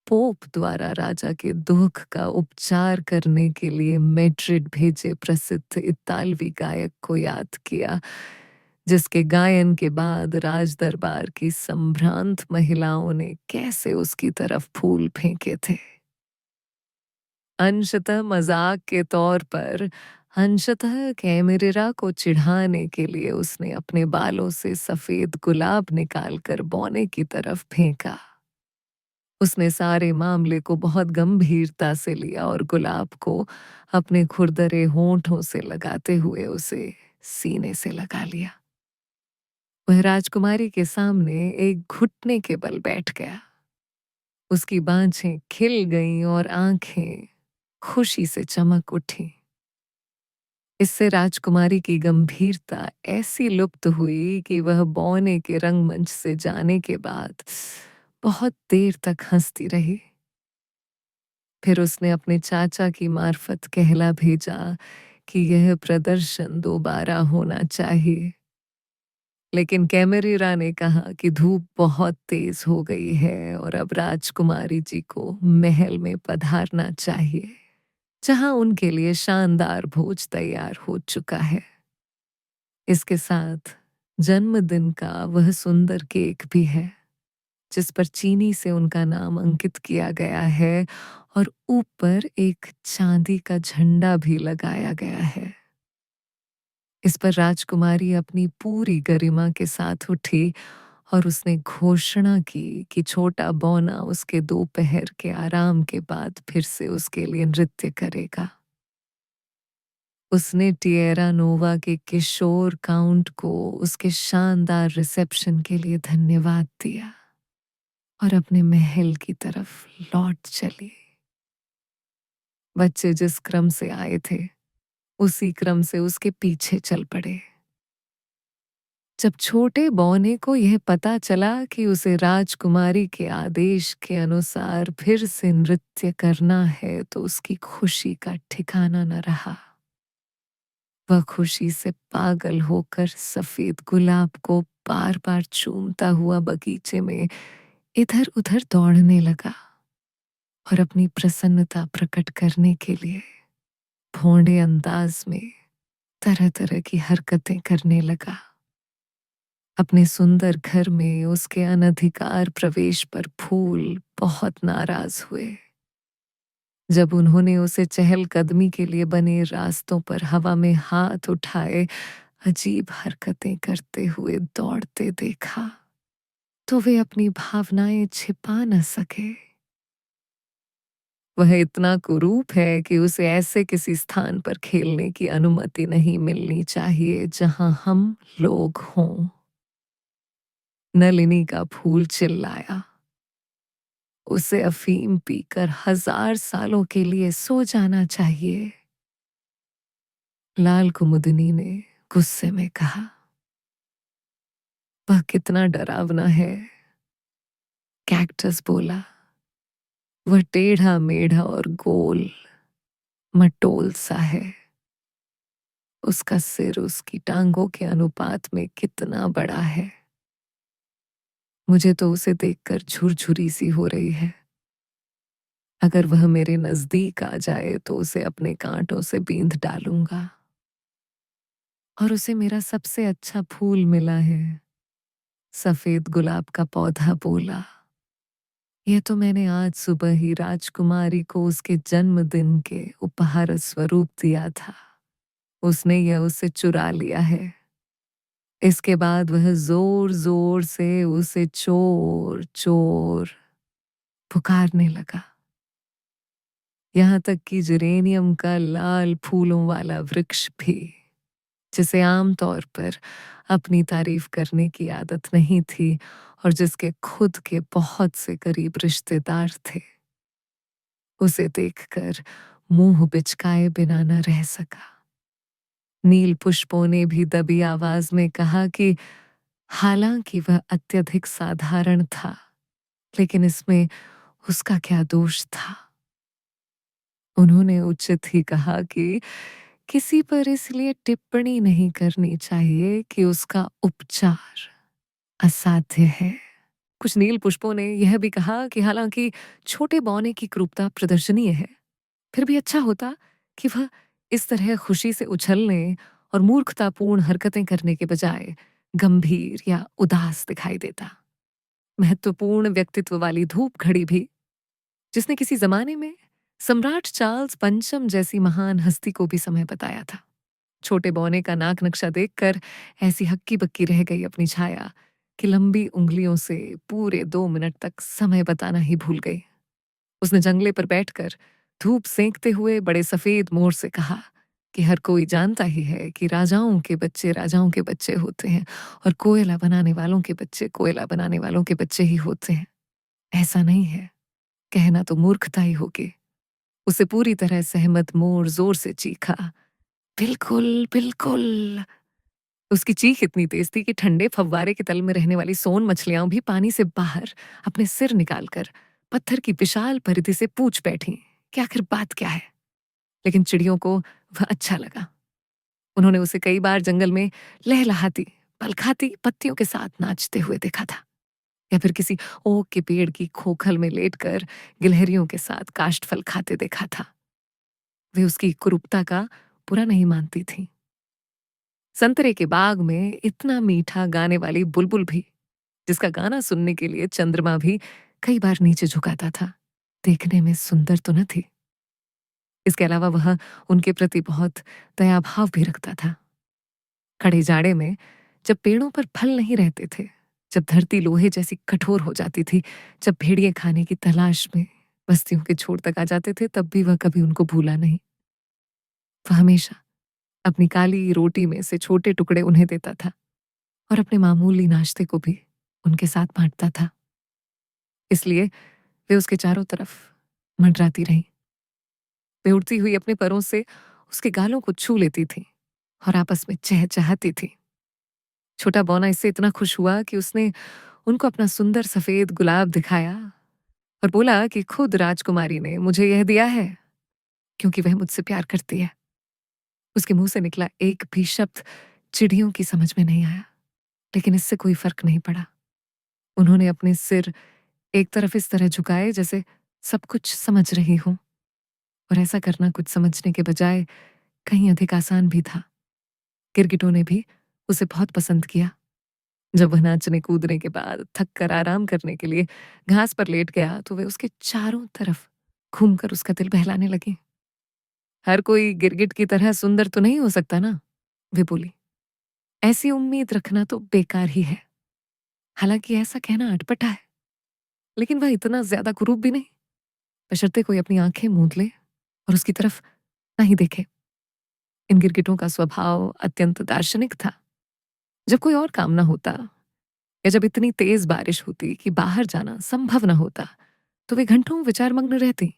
A: पोप द्वारा राजा के दुख का उपचार करने के लिए मैड्रिड भेजे प्रसिद्ध इतालवी गायक को याद किया, जिसके गायन के बाद राज दरबार की संभ्रांत महिलाओं ने कैसे उसकी तरफ फूल फेंके थे। अंशतः मजाक के तौर पर, अंशतः कैमरेरा को चिढ़ाने के लिए उसने अपने बालों से सफेद गुलाब निकालकर बौने की तरफ फेंका। उसने सारे मामले को बहुत गंभीरता से लिया और गुलाब को अपने खुरदरे होंठों से लगाते हुए उसे सीने से लगा लिया। वह राजकुमारी के सामने एक घुटने के बल बैठ गया। उसकी बांझें खिल गईं और आंखें खुशी से चमक उठी। इससे राजकुमारी की गंभीरता ऐसी लुप्त हुई कि वह बौने के रंगमंच से जाने के बाद बहुत देर तक हंसती रही। फिर उसने अपने चाचा की मार्फत कहला भेजा कि यह प्रदर्शन दोबारा होना चाहिए। लेकिन कैमरेरा ने कहा कि धूप बहुत तेज हो गई है और अब राजकुमारी जी को महल में पधारना चाहिए, जहां उनके लिए शानदार भोज तैयार हो चुका है। इसके साथ जन्मदिन का वह सुंदर केक भी है, जिस पर चीनी से उनका नाम अंकित किया गया है और ऊपर एक चांदी का झंडा भी लगाया गया है। इस पर राजकुमारी अपनी पूरी गरिमा के साथ उठी और उसने घोषणा की कि छोटा बौना उसके दोपहर के आराम के बाद फिर से उसके लिए नृत्य करेगा। उसने टिएरा नोवा के किशोर काउंट को उसके शानदार रिसेप्शन के लिए धन्यवाद दिया और अपने महल की तरफ लौट चली। बच्चे जिस क्रम से आए थे उसी क्रम से उसके पीछे चल पड़े। जब छोटे बौने को यह पता चला कि उसे राजकुमारी के आदेश के अनुसार फिर से नृत्य करना है तो उसकी खुशी का ठिकाना न रहा। वह खुशी से पागल होकर सफेद गुलाब को बार बार चूमता हुआ बगीचे में इधर उधर दौड़ने लगा और अपनी प्रसन्नता प्रकट करने के लिए भोंडे अंदाज में तरह तरह की हरकतें करने लगा। अपने सुंदर घर में उसके अनधिकार प्रवेश पर फूल बहुत नाराज हुए। जब उन्होंने उसे चहलकदमी के लिए बने रास्तों पर हवा में हाथ उठाए अजीब हरकतें करते हुए दौड़ते देखा तो वे अपनी भावनाएं छिपा न सके। वह इतना कुरूप है कि उसे ऐसे किसी स्थान पर खेलने की अनुमति नहीं मिलनी चाहिए जहां हम लोग हों। नलिनी का फूल चिल्लाया, उसे अफीम पीकर 1000 सालों के लिए सो जाना चाहिए। लाल कुमुदनी ने गुस्से में कहा, वह कितना डरावना है। कैक्टस बोला, वह टेढ़ा मेढ़ा और गोल मटोल सा है। उसका सिर उसकी टांगों के अनुपात में कितना बड़ा है। मुझे तो उसे देखकर झुरझुरी सी हो रही है। अगर वह मेरे नजदीक आ जाए तो उसे अपने कांटों से बींध डालूंगा। और उसे मेरा सबसे अच्छा फूल मिला है। सफेद गुलाब का पौधा बोला, यह तो मैंने आज सुबह ही राजकुमारी को उसके जन्मदिन के उपहार स्वरूप दिया था। उसने यह उससे चुरा लिया है। इसके बाद वह जोर जोर से उसे चोर चोर पुकारने लगा। यहाँ तक कि जेरेनियम का लाल फूलों वाला वृक्ष भी, जिसे आमतौर पर अपनी तारीफ करने की आदत नहीं थी और जिसके खुद के बहुत से करीब रिश्तेदार थे, उसे देखकर मुंह बिचकाए बिना न रह सका। नील पुष्पों ने भी दबी आवाज में कहा कि हालांकि वह अत्यधिक साधारण था, लेकिन इसमें उसका क्या दोष था। उन्होंने उचित ही कहा कि किसी पर इसलिए टिप्पणी नहीं करनी चाहिए कि उसका उपचार असाध्य है। कुछ नील पुष्पों ने यह भी कहा कि हालांकि छोटे बौने की क्रूरता प्रदर्शनीय है, फिर भी अच्छा होता कि वह इस तरह खुशी से उछलने और मूर्खतापूर्ण हरकतें करने के बजाय गंभीर या उदास दिखाई देता। महत्वपूर्ण व्यक्तित्व वाली धूप घड़ी भी, जिसने किसी जमाने में सम्राट चार्ल्स पंचम जैसी महान हस्ती को भी समय बताया था, छोटे बौने का नाक नक्शा देखकर ऐसी हक्की बक्की रह गई अपनी छाया कि लंबी उंगलियों से पूरे 2 मिनट तक समय बताना ही भूल गई। उसने जंगले पर बैठकर धूप सेंकते हुए बड़े सफेद मोर से कहा कि हर कोई जानता ही है कि राजाओं के बच्चे राजाओं के बच्चे होते हैं और कोयला बनाने वालों के बच्चे कोयला बनाने वालों के बच्चे ही होते हैं। ऐसा नहीं है, कहना तो मूर्खता ही होगी। उसे पूरी तरह सहमत मोर जोर से चीखा, बिल्कुल बिल्कुल। उसकी चीख इतनी तेज थी कि ठंडे फव्वारे के तल में रहने वाली सोन मछलियां भी पानी से बाहर अपने सिर निकालकर पत्थर की विशाल परिधि से पूछ बैठी कि आखिर बात क्या है। लेकिन चिड़ियों को वह अच्छा लगा। उन्होंने उसे कई बार जंगल में लहलहाती पलखाती पत्तियों के साथ नाचते हुए देखा था, या फिर किसी ओक के पेड़ की खोखल में लेटकर गिलहरियों के साथ काष्ठफल खाते देखा था। वे उसकी कुरूपता का बुरा नहीं मानती थीं। संतरे के बाग में इतना मीठा गाने वाली बुलबुल भी, जिसका गाना सुनने के लिए चंद्रमा भी कई बार नीचे झुकाता था, देखने में सुंदर तो न थी। इसके अलावा वह उनके प्रति बहुत दयाभाव भी रखता था। खड़े जाड़े में जब पेड़ों पर फल नहीं रहते थे, जब धरती लोहे जैसी कठोर हो जाती थी, जब भेड़िए खाने की तलाश में बस्तियों के छोर तक आ जाते थे, तब भी वह कभी उनको भूला नहीं। वह हमेशा अपनी काली रोटी में से छोटे टुकड़े उन्हें देता था और अपने मामूली नाश्ते को भी उनके साथ बांटता था। इसलिए वे उसके चारों तरफ मंडराती रहीं। वे उड़ती हुई अपने परों से उसके गालों को छू लेती थी और आपस में चहचहाती थी। छोटा बौना इससे इतना खुश हुआ कि उसने उनको अपना सुंदर सफेद गुलाब दिखाया और बोला कि खुद राजकुमारी ने मुझे यह दिया है क्योंकि वह मुझसे प्यार करती है। उसके मुंह से निकला एक भी शब्द चिड़ियों की समझ में नहीं आया, लेकिन इससे कोई फर्क नहीं पड़ा। उन्होंने अपने सिर एक तरफ इस तरह झुकाए जैसे सब कुछ समझ रही हूं, और ऐसा करना कुछ समझने के बजाय कहीं अधिक आसान भी था। गिरगिटों ने भी उसे बहुत पसंद किया। जब वह नाचने कूदने के बाद थक कर आराम करने के लिए घास पर लेट गया तो वे उसके चारों तरफ घूमकर उसका दिल बहलाने लगी। हर कोई गिरगिट की तरह सुंदर तो नहीं हो सकता ना, वे बोली। ऐसी उम्मीद रखना तो बेकार ही है। हालांकि ऐसा कहना अटपटा है, लेकिन वह इतना ज्यादा कुरूप भी नहीं, बशर्ते कोई अपनी आंखें मूंद ले और उसकी तरफ नहीं देखे। इन गिरगिटों का स्वभाव अत्यंत दार्शनिक था। जब कोई और काम ना होता या जब इतनी तेज बारिश होती कि बाहर जाना संभव न होता, तो वे घंटों विचारमग्न रहती।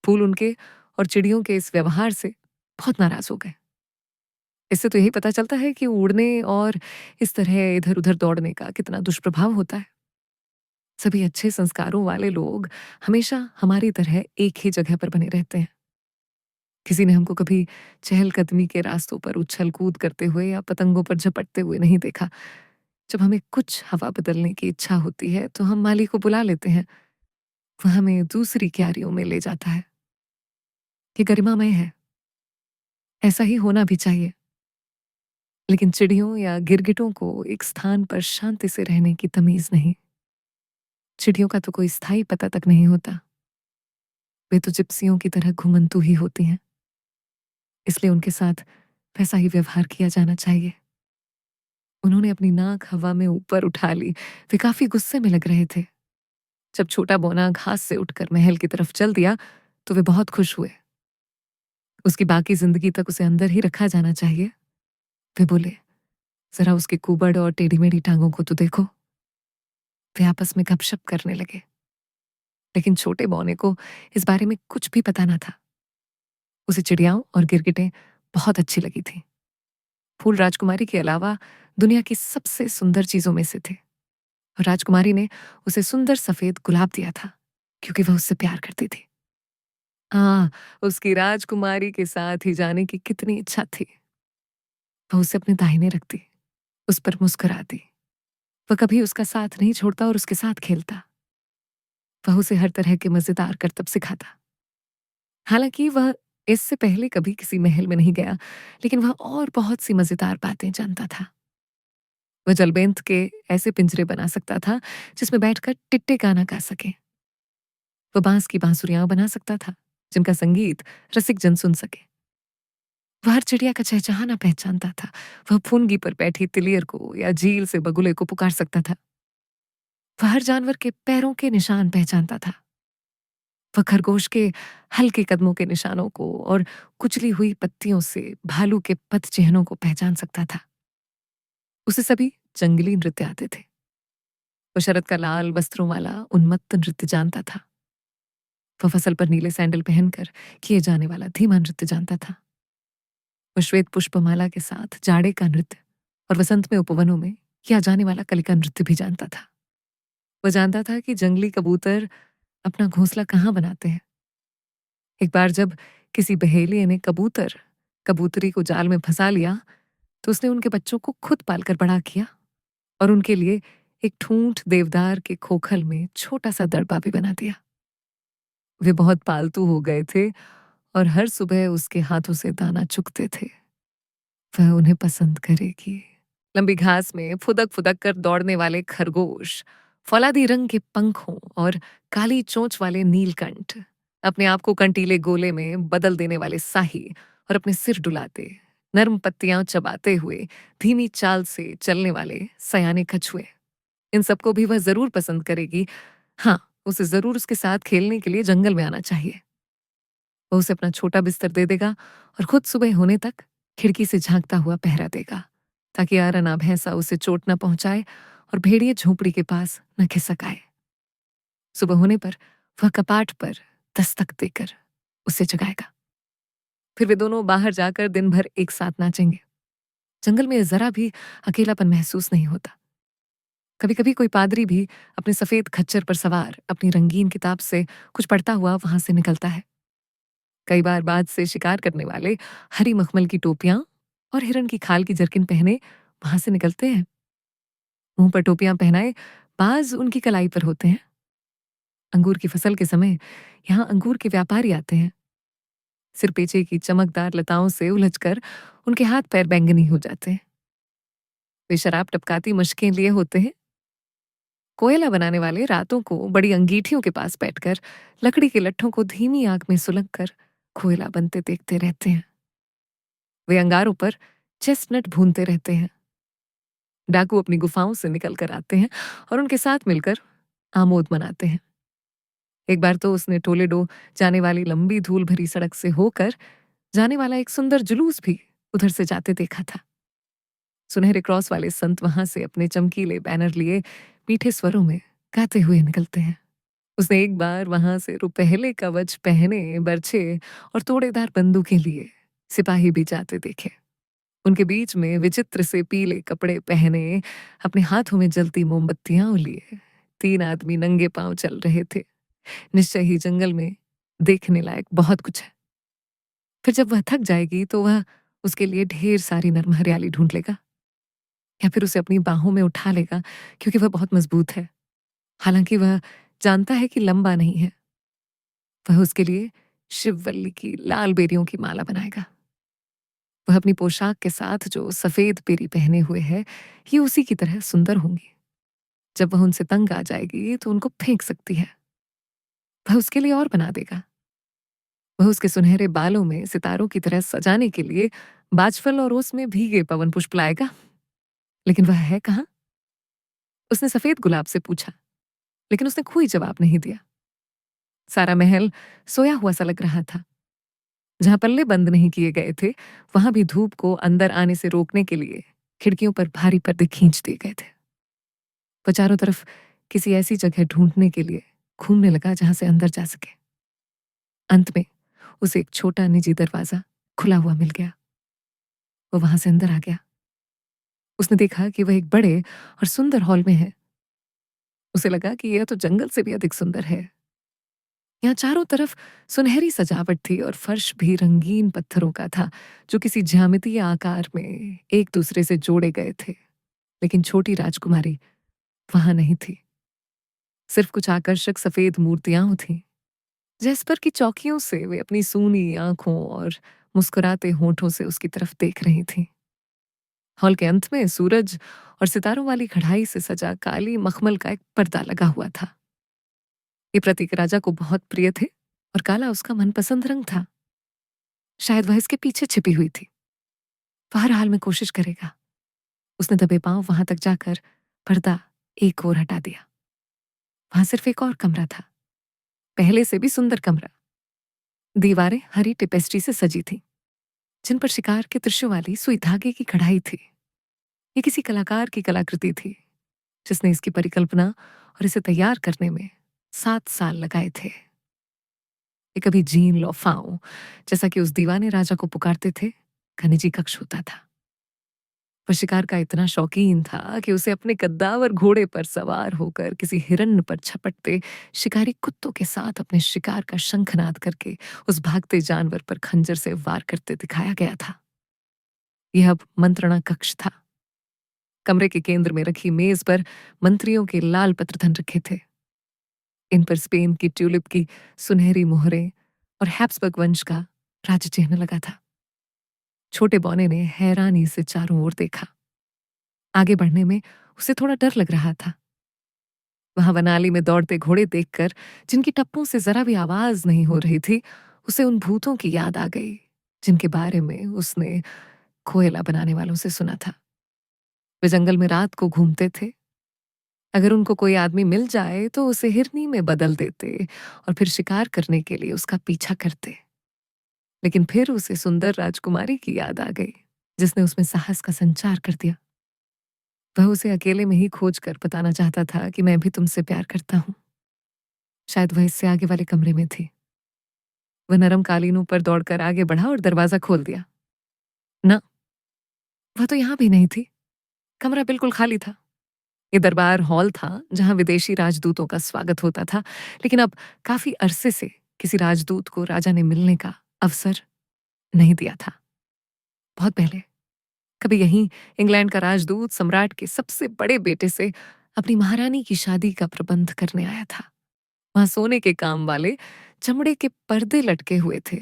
A: फूल उनके और चिड़ियों के इस व्यवहार से बहुत नाराज हो गए। इससे तो यही पता चलता है कि उड़ने और इस तरह इधर उधर दौड़ने का कितना दुष्प्रभाव होता है। सभी अच्छे संस्कारों वाले लोग हमेशा हमारी तरह एक ही जगह पर बने रहते हैं। किसी ने हमको कभी चहलकदमी के रास्तों पर उछल कूद करते हुए या पतंगों पर झपटते हुए नहीं देखा। जब हमें कुछ हवा बदलने की इच्छा होती है तो हम माली को बुला लेते हैं। वह हमें दूसरी क्यारियों में ले जाता है। ये गरिमामय है, ऐसा ही होना भी चाहिए। लेकिन चिड़ियों या गिरगिटों को एक स्थान पर शांति से रहने की तमीज नहीं। चिड़ियों का तो कोई स्थायी पता तक नहीं होता। वे तो जिप्सियों की तरह घुमंतू ही होती हैं। इसलिए उनके साथ वैसा ही व्यवहार किया जाना चाहिए। उन्होंने अपनी नाक हवा में ऊपर उठा ली। वे काफी गुस्से में लग रहे थे। जब छोटा बौना घास से उठकर महल की तरफ चल दिया तो वे बहुत खुश हुए। उसकी बाकी जिंदगी तक उसे अंदर ही रखा जाना चाहिए। वे बोले, जरा उसके कुबड़ और टेढ़ी मेढ़ी टांगों को तो देखो। वे आपस में गपशप करने लगे, लेकिन छोटे बौने को इस बारे में कुछ भी पता ना था। उसे चिड़ियाओं और गिरगिटें बहुत अच्छी लगी थी। फूल राजकुमारी के अलावा दुनिया की सबसे सुंदर चीजों में से थे, और राजकुमारी ने उसे सुंदर सफेद गुलाब दिया था क्योंकि वह उससे प्यार करती थी। हाँ, उसकी राजकुमारी के साथ ही जाने की कितनी इच्छा थी। वह उसे अपने दाहिने रखती, उस पर मुस्कुराती। वह कभी उसका साथ नहीं छोड़ता और उसके साथ खेलता। वह उसे हर तरह के मजेदार करतब सिखाता। हालांकि वह इससे पहले कभी किसी महल में नहीं गया, लेकिन वह और बहुत सी मजेदार बातें जानता था। वह जलबेंत के ऐसे पिंजरे बना सकता था जिसमें बैठकर टिट्टे गाना गा सके। वह बांस की बांसुरियां बना सकता था जिनका संगीत रसिक जन सुन सके। वह हर चिड़िया का चहचहाना पहचानता था। वह फुनगी पर बैठी तिलियर को या झील से बगुले को पुकार सकता था। वह हर जानवर के पैरों के निशान पहचानता था। वह खरगोश के हल्के कदमों के निशानों को और कुचली हुई पत्तियों से भालू के पद चिन्हों को पहचान सकता था। उसे सभी जंगली नृत्य आते थे। वह शरद का लाल वस्त्रों वाला उन्मत्त नृत्य जानता था। वह फसल पर नीले सैंडल पहनकर किए जाने वाला धीमा नृत्य जानता था। वह श्वेत पुष्पमाला के साथ जाड़े का नृत्य और वसंत में उपवनों में किया जाने वाला कलिका नृत्य भी जानता था। वह जानता था कि जंगली कबूतर अपना घोंसला कहाँ बनाते हैं। एक बार जब किसी बहेलिये ने कबूतरी को जाल में फंसा लिया तो उसने उनके बच्चों को खुद पालकर बड़ा किया और उनके लिए एक ठूंठ देवदार के खोखल में छोटा सा दड़बा भी बना दिया। वे बहुत पालतू हो गए थे और हर सुबह उसके हाथों से दाना चुगते थे। वह उन्हें पसंद करेगी। लंबी घास में फुदक फुदक कर दौड़ने वाले खरगोश, फौलादी रंग के पंखों और काली चोंच वाले नीलकंठ, अपने आप को कंटीले गोले में बदल देने वाले साही और अपने सिर डुलाते, नर्म पत्तियां चबाते हुए धीमी चाल से चलने वाले सयाने कछुए, इन सबको भी वह जरूर पसंद करेगी। हाँ, उसे जरूर उसके साथ खेलने के लिए जंगल में आना चाहिए। वह उसे अपना छोटा बिस्तर दे देगा और खुद सुबह होने तक खिड़की से झांकता हुआ पहरा देगा, ताकि आरा भैंसा उसे चोट न पहुंचाए और भेड़िए झोपड़ी के पास न खिसक आए। सुबह होने पर वह कपाट पर दस्तक देकर उसे जगाएगा। फिर वे दोनों बाहर जाकर दिन भर एक साथ नाचेंगे। जंगल में जरा भी अकेलापन महसूस नहीं होता। कभी कभी कोई पादरी भी अपने सफेद खच्चर पर सवार अपनी रंगीन किताब से कुछ पढ़ता हुआ वहां से निकलता है। कई बार बाद से शिकार करने वाले हरी मखमल की टोपियां और हिरण की खाल की जरकिन पहने वहां से निकलते हैं। मुंह पर टोपियां पहनाए बाज उनकी कलाई पर होते हैं। अंगूर की फसल के समय यहाँ अंगूर के व्यापारी आते हैं। सिर पेचे की चमकदार लताओं से उलझकर उनके हाथ पैर बैंगनी हो जाते हैं। वे शराब टपकाती मशकें लिए होते हैं। कोयला बनाने वाले रातों को बड़ी अंगीठियों के पास बैठकर लकड़ी के लट्ठों को धीमी आग में सुलग कर कोयला बनते देखते रहते हैं। वे अंगारों पर चेस्टनट भूनते रहते हैं। डाकू अपनी गुफाओं से निकल कर आते हैं और उनके साथ मिलकर आमोद मनाते हैं। एक बार तो उसने टोलेडो जाने वाली लंबी धूल भरी सड़क से होकर जाने वाला एक सुंदर जुलूस भी उधर से जाते देखा था। सुनहरे क्रॉस वाले संत वहां से अपने चमकीले बैनर लिए मीठे स्वरों में गाते हुए निकलते हैं। उसने एक बार वहां से रुपहले कवच पहने बरछे और तोड़ेदार बंदूकें लिए सिपाही भी जाते देखे। उनके बीच में विचित्र से पीले कपड़े पहने अपने हाथों में जलती मोमबत्तियां लिए 3 आदमी नंगे पांव चल रहे थे। निश्चय ही जंगल में देखने लायक बहुत कुछ है। फिर जब वह थक जाएगी तो वह उसके लिए ढेर सारी नर्म हरियाली ढूंढ लेगा या फिर उसे अपनी बाहों में उठा लेगा, क्योंकि वह बहुत मजबूत है। हालांकि वह जानता है कि लंबा नहीं है। वह उसके लिए शिववल्ली की लाल बेरियों की माला बनाएगा। वह अपनी पोशाक के साथ जो सफेद बेरी पहने हुए है, ये उसी की तरह सुंदर होंगी। जब वह उनसे तंग आ जाएगी तो उनको फेंक सकती है। वह उसके लिए और बना देगा। वह उसके सुनहरे बालों में सितारों की तरह सजाने के लिए बाजफल और ओस में भीगे पवन पुष्प लाएगा। लेकिन वह है कहाँ? उसने सफेद गुलाब से पूछा, लेकिन उसने कोई जवाब नहीं दिया। सारा महल सोया हुआ सा लग रहा था। जहां पल्ले बंद नहीं किए गए थे, वहां भी धूप को अंदर आने से रोकने के लिए खिड़कियों पर भारी पर्दे खींच दिए गए थे। वह चारों तरफ किसी ऐसी जगह ढूंढने के लिए घूमने लगा जहां से अंदर जा सके। अंत में उसे एक छोटा निजी दरवाजा खुला हुआ मिल गया। वो वहां से अंदर आ गया। उसने देखा कि वह एक बड़े और सुंदर हॉल में है। उसे लगा कि यह तो जंगल से भी अधिक सुंदर है। यहाँ चारों तरफ सुनहरी सजावट थी और फर्श भी रंगीन पत्थरों का था, जो किसी ज्यामितीय आकार में एक दूसरे से जोड़े गए थे। लेकिन छोटी राजकुमारी वहां नहीं थी। सिर्फ कुछ आकर्षक सफेद मूर्तियां थीं। जिस पर की चौकियों से वे अपनी सूनी आंखों और मुस्कुराते होठों से उसकी तरफ देख रही थीं। हॉल के अंत में सूरज और सितारों वाली कढ़ाई से सजा काली मखमल का एक पर्दा लगा हुआ था। ये प्रतीक राजा को बहुत प्रिय थे और काला उसका मनपसंद रंग था। शायद वह इसके पीछे छिपी हुई थी। वह हर हाल में कोशिश करेगा। उसने दबे पांव वहां तक जाकर पर्दा एक ओर हटा दिया। वहां सिर्फ एक और कमरा था, पहले से भी सुंदर कमरा। दीवारें हरी टेपेस्ट्री से सजी थी, जिन पर शिकार के दृश्यों वाली सुई धागे की कढ़ाई थी। ये किसी कलाकार की कलाकृति थी, जिसने इसकी परिकल्पना और इसे तैयार करने में 7 साल लगाए थे। ये कभी जीन लोफाओ, जैसा कि उस दीवाने राजा को पुकारते थे, का निजी कक्ष होता था। वह शिकार का इतना शौकीन था कि उसे अपने कद्दावर घोड़े पर सवार होकर किसी हिरण्य पर झपटते शिकारी कुत्तों के साथ अपने शिकार का शंखनाद करके उस भागते जानवर पर खंजर से वार करते दिखाया गया था। यह अब मंत्रणा कक्ष था। कमरे के केंद्र में रखी मेज पर मंत्रियों के लाल पत्रधन रखे थे। इन पर स्पेन की ट्यूलिप की सुनहरी मोहरें और हैब्सबर्ग वंश का राज्य चिन्ह लगा था। छोटे बौने ने हैरानी से चारों ओर देखा। आगे बढ़ने में उसे थोड़ा डर लग रहा था। वहां वनाली में दौड़ते घोड़े देखकर, जिनकी टप्पों से जरा भी आवाज नहीं हो रही थी, उसे उन भूतों की याद आ गई जिनके बारे में उसने कोयला बनाने वालों से सुना था। वे जंगल में रात को घूमते थे। अगर उनको कोई आदमी मिल जाए तो उसे हिरनी में बदल देते और फिर शिकार करने के लिए उसका पीछा करते। लेकिन फिर उसे सुंदर राजकुमारी की याद आ गई, जिसने उसमें साहस का संचार कर दिया। वह उसे अकेले में ही खोज कर बताना चाहता था कि मैं भी तुमसे प्यार करता हूं। शायद वह इससे आगे वाले कमरे में थी। वह नरम कालीनों पर दौड़कर आगे बढ़ा और दरवाजा खोल दिया। न वह तो यहाँ भी नहीं थी। कमरा बिल्कुल खाली था। ये दरबार हॉल था जहाँ विदेशी राजदूतों का स्वागत होता था, लेकिन अब काफ़ी अरसे से किसी राजदूत को राजा ने मिलने का अवसर नहीं दिया था। बहुत पहले कभी यहीं इंग्लैंड का राजदूत सम्राट के सबसे बड़े बेटे से अपनी महारानी की शादी का प्रबंध करने आया था। वहां सोने के काम वाले चमड़े के पर्दे लटके हुए थे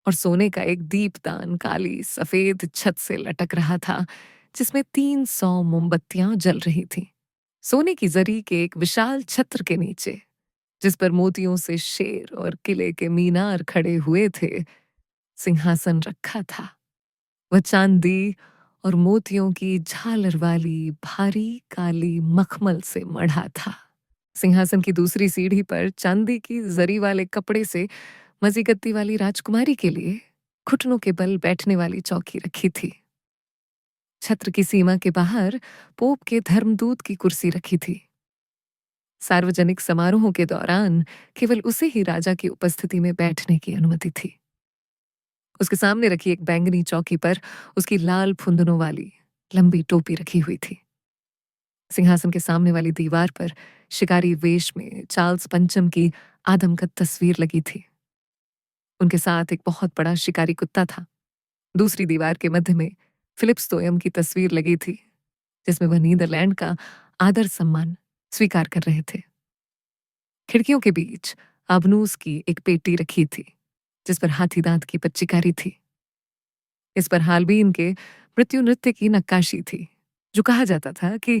A: और सोने का एक दीपदान काली सफेद छत से लटक रहा था, जिसमें 300 मोमबत्तियां जल रही थीं। सोने की जरी के एक विशाल छत्र के नीचे, जिस पर मोतियों से शेर और किले के मीनार खड़े हुए थे, सिंहासन रखा था। वह चांदी और मोतियों की झालर वाली भारी काली मखमल से मढ़ा था। सिंहासन की दूसरी सीढ़ी पर चांदी की जरी वाले कपड़े से मजीगद्दी वाली राजकुमारी के लिए घुटनों के बल बैठने वाली चौकी रखी थी। छत्र की सीमा के बाहर पोप के धर्मदूत की कुर्सी रखी थी। सार्वजनिक समारोहों के दौरान केवल उसे ही राजा की उपस्थिति में बैठने की अनुमति थी। उसके सामने रखी एक बैंगनी चौकी पर उसकी लाल फुंदनों वाली लंबी टोपी रखी हुई थी। सिंहासन के सामने वाली दीवार पर शिकारी वेश में चार्ल्स पंचम की आदमकद तस्वीर लगी थी। उनके साथ एक बहुत बड़ा शिकारी कुत्ता था। दूसरी दीवार के मध्य में फिलिप स्तोयम की तस्वीर लगी थी, जिसमें वह नीदरलैंड का आदर सम्मान स्वीकार कर रहे थे। खिड़कियों के बीच आबनूस की एक पेटी रखी थी, जिस पर हाथी दांत की पच्चीकारी थी। इस पर हालबीन के मृत्यु नृत्य की नक्काशी थी, जो कहा जाता था कि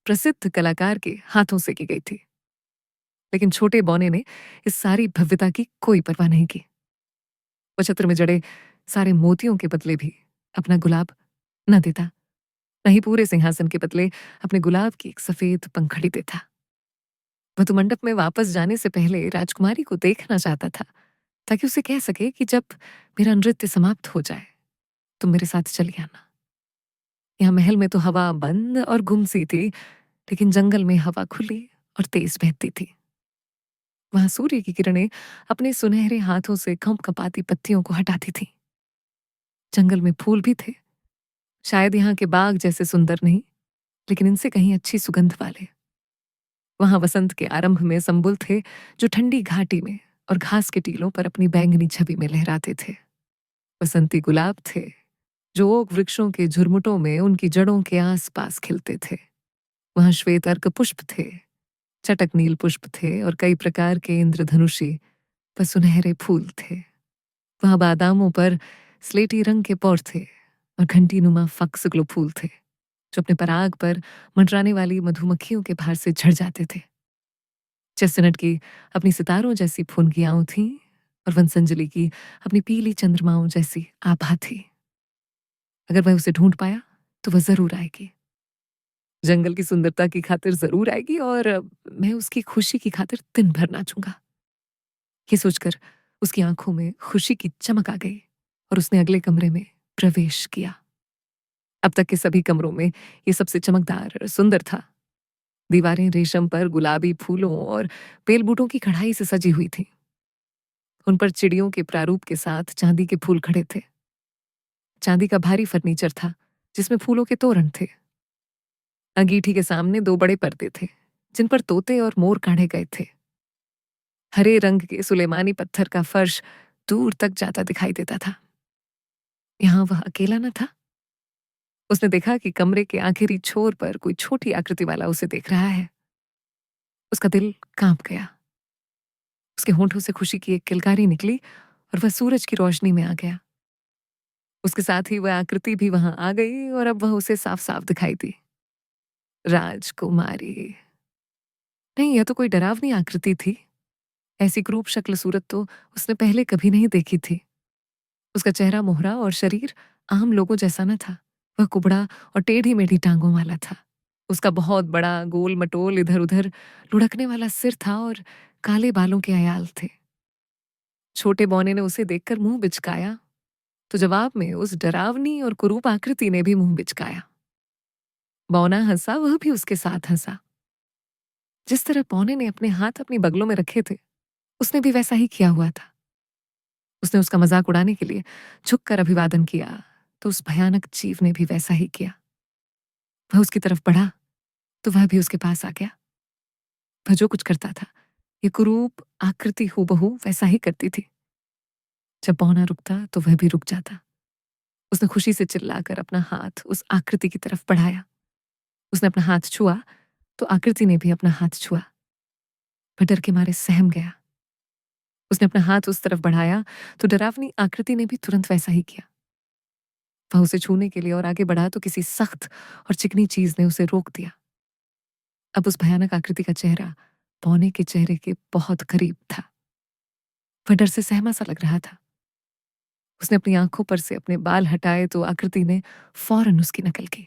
A: प्रसिद्ध कलाकार के हाथों से की गई थी। लेकिन छोटे बौने ने इस सारी भव्यता की कोई परवाह नहीं की। वो छत्र में जड़े सारे मोतियों के बदले भी अपना गुलाब न देता, न ही पूरे सिंहासन के बदले अपने गुलाब की एक सफेद पंखड़ी देता। वह तो मंडप में वापस जाने से पहले राजकुमारी को देखना चाहता था, ताकि उसे कह सके कि जब मेरा नृत्य समाप्त हो जाए तुम मेरे साथ चली आना। यहाँ महल में तो हवा बंद और गुमसी थी, लेकिन जंगल में हवा खुली और तेज बहती थी। वहां सूर्य की किरणें अपने सुनहरे हाथों से कंपकपाती पत्तियों को हटाती थीं। जंगल में फूल भी थे, शायद यहाँ के बाग जैसे सुंदर नहीं, लेकिन इनसे कहीं अच्छी सुगंध वाले। वहां वसंत के आरंभ में संबुल थे, जो ठंडी घाटी में और घास के टीलों पर अपनी बैंगनी छवि में लहराते थे। बसंती गुलाब थे, जो ओक वृक्षों के झुरमुटों में उनकी जड़ों के आसपास खिलते थे। वहां श्वेत अर्क पुष्प थे, चटक नील पुष्प थे और कई प्रकार के इंद्रधनुषी व सुनहरे फूल थे। वहां बादामों पर स्लेटी रंग के पौर थे और घंटी नुमा फक्सग्लो फूल थे, जो अपने पराग पर मंडराने वाली मधुमक्खियों के भार से झड़ जाते थे। चेस्टनट की अपनी सितारों जैसी फुनगियाओं थीं और वनसंजली की अपनी पीली चंद्रमाओं जैसी आभा थी। अगर वह उसे ढूंढ पाया तो वह जरूर आएगी। जंगल की सुंदरता की खातिर जरूर आएगी और मैं उसकी खुशी की खातिर दिन भर नाचूंगा। ये सोचकर उसकी आंखों में खुशी की चमक आ गई और उसने अगले कमरे में प्रवेश किया। अब तक के सभी कमरों में ये सबसे चमकदार और सुंदर था। दीवारें रेशम पर गुलाबी फूलों और बेलबूटों की कढ़ाई से सजी हुई थीं। उन पर चिड़ियों के प्रारूप के साथ चांदी के फूल खड़े थे। चांदी का भारी फर्नीचर था, जिसमें फूलों के तोरण थे। अंगीठी के सामने 2 बड़े पर्दे थे, जिन पर तोते और मोर काढ़े गए थे। हरे रंग के सुलेमानी पत्थर का फर्श दूर तक जाता दिखाई देता था। यहाँ वह अकेला न था। उसने देखा कि कमरे के आखिरी छोर पर कोई छोटी आकृति वाला उसे देख रहा है। उसका दिल कांप गया। उसके होंठों से खुशी की एक किलकारी निकली और वह सूरज की रोशनी में आ गया। उसके साथ ही वह आकृति भी वहां आ गई और अब वह उसे साफ साफ दिखाई दी। राजकुमारी नहीं, यह तो कोई डरावनी आकृति थी। ऐसी क्रूप शक्ल सूरत तो उसने पहले कभी नहीं देखी थी। उसका चेहरा मोहरा और शरीर आम लोगों जैसा न था। वह कुबड़ा और टेढ़ी मेढ़ी टांगों वाला था। उसका बहुत बड़ा गोल मटोल इधर उधर लुढ़कने वाला सिर था और काले बालों के अयाल थे। छोटे बौने ने उसे देखकर मुंह बिचकाया, तो जवाब में उस डरावनी और कुरूप आकृति ने भी मुंह बिचकाया। बौना हंसा, वह भी उसके साथ हंसा। जिस तरह बौने ने अपने हाथ अपनी बगलों में रखे थे, उसने भी वैसा ही किया हुआ था। उसने उसका मजाक उड़ाने के लिए झुककर अभिवादन किया, तो उस भयानक जीव ने भी वैसा ही किया। वह उसकी तरफ बढ़ा तो वह भी उसके पास आ गया। वह जो कुछ करता था, ये कुरूप आकृति हूबहू वैसा ही करती थी। जब बौना रुकता तो वह भी रुक जाता। उसने खुशी से चिल्लाकर अपना हाथ उस आकृति की तरफ बढ़ाया। उसने अपना हाथ छुआ तो आकृति ने भी अपना हाथ छुआ। वह डर के मारे सहम गया। उसने अपना हाथ उस तरफ बढ़ाया तो डरावनी आकृति ने भी तुरंत वैसा ही किया। वह उसे छूने के लिए और आगे बढ़ा तो किसी सख्त और चिकनी चीज ने उसे रोक दिया। अब उस भयानक आकृति का चेहरा पौने के चेहरे के बहुत करीब था। वह डर से सहमा सा लग रहा था। उसने अपनी आंखों पर से अपने बाल हटाए तो आकृति ने फौरन उसकी नकल की।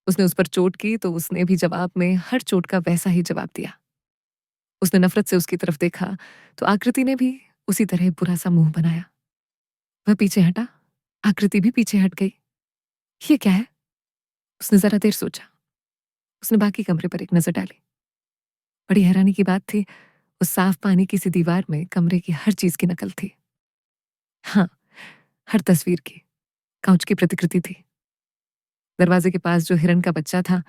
A: उसने उस पर चोट की तो उसने भी जवाब में हर चोट का वैसा ही जवाब दिया। उसने नफरत से उसकी तरफ देखा तो आकृति ने भी उसी तरह बुरा सा मुंह बनाया। वह पीछे हटा, आकृति भी पीछे हट गई। ये क्या है? उसने जरा देर सोचा। उसने बाकी कमरे पर एक नजर डाली। बड़ी हैरानी की बात थी, उस साफ पानी की सी दीवार में कमरे की हर चीज की नकल थी। हाँ, हर तस्वीर की, कांच की प्रतिकृति थी। दरवाजे के पास जो हिरण का बच्चा था,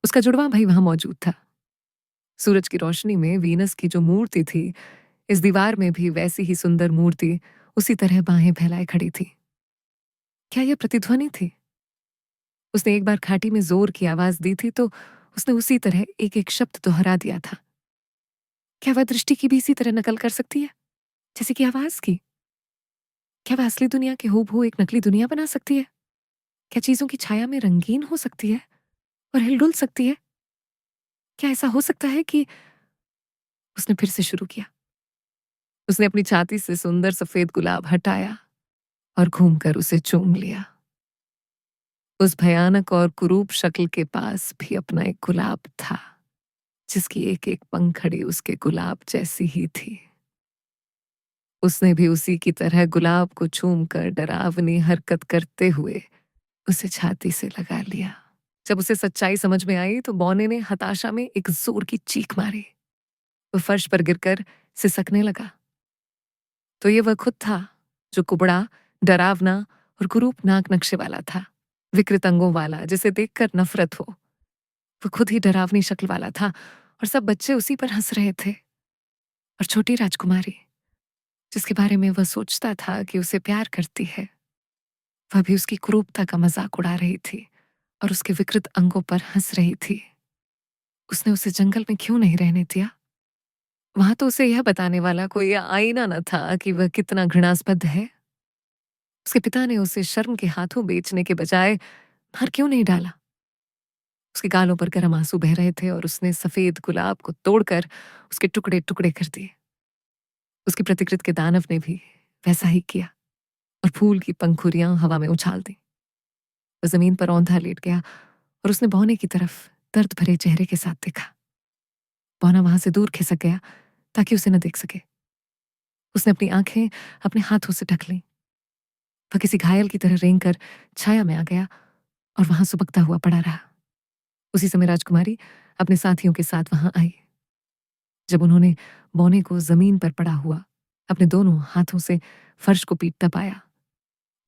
A: उसका जुड़वा भाई वहां मौजूद था। सूरज की रोशनी में वीनस की जो मूर्ति थी, इस दीवार में भी वैसी ही सुंदर मूर्ति उसी तरह बाहें फैलाए खड़ी थी। क्या यह प्रतिध्वनि थी? उसने एक बार खाटी में जोर की आवाज दी थी तो उसने उसी तरह एक एक शब्द दोहरा दिया था। क्या वह दृष्टि की भी इसी तरह नकल कर सकती है जैसे कि आवाज की? क्या वह असली दुनिया के हूबहू एक नकली दुनिया बना सकती है? क्या चीजों की छाया में रंगीन हो सकती है और हिलडुल सकती है? क्या ऐसा हो सकता है कि... उसने फिर से शुरू किया। उसने अपनी छाती से सुंदर सफेद गुलाब हटाया और घूमकर उसे चूम लिया। उस भयानक और कुरूप शक्ल के पास भी अपना एक गुलाब था, जिसकी एक एक पंखड़ी उसके गुलाब जैसी ही थी। उसने भी उसी की तरह गुलाब को चूमकर डरावनी हरकत करते हुए उसे छाती से लगा लिया। जब उसे सच्चाई समझ में आई तो बौने ने हताशा में एक जोर की चीख मारी। वो फर्श पर गिरकर सिसकने लगा। तो ये वह खुद था जो कुबड़ा, डरावना और कुरूप नाक नक्शे वाला था, विकृत अंगों वाला, जिसे देखकर नफरत हो। वो खुद ही डरावनी शक्ल वाला था और सब बच्चे उसी पर हंस रहे थे। और छोटी राजकुमारी, जिसके बारे में वह सोचता था कि उसे प्यार करती है, वह भी उसकी कुरूपता का मजाक उड़ा रही थी और उसके विकृत अंगों पर हंस रही थी। उसने उसे जंगल में क्यों नहीं रहने दिया? वहां तो उसे यह बताने वाला कोई आईना न था कि वह कितना घृणास्पद है। उसके पिता ने उसे शर्म के हाथों बेचने के बजाय बाहर क्यों नहीं डाला? उसके गालों पर गर्म आंसू बह रहे थे और उसने सफेद गुलाब को तोड़कर उसके टुकड़े टुकड़े कर दिए। उसकी प्रतिकृत के दानव ने भी वैसा ही किया और फूल की पंखुड़ियां हवा में उछाल दी। वह जमीन पर औंधा लेट गया और उसने बौने की तरफ दर्द भरे चेहरे के साथ देखा। बौना वहां से दूर खिसक गया ताकि उसे न देख सके। उसने अपनी आंखें अपने हाथों से ढक लीं। वह किसी घायल की तरह रेंग कर छाया में आ गया और वहां सुबकता हुआ पड़ा रहा। उसी समय राजकुमारी अपने साथियों के साथ वहां आई। जब उन्होंने बौने को जमीन पर पड़ा हुआ अपने दोनों हाथों से फर्श को पीटता पाया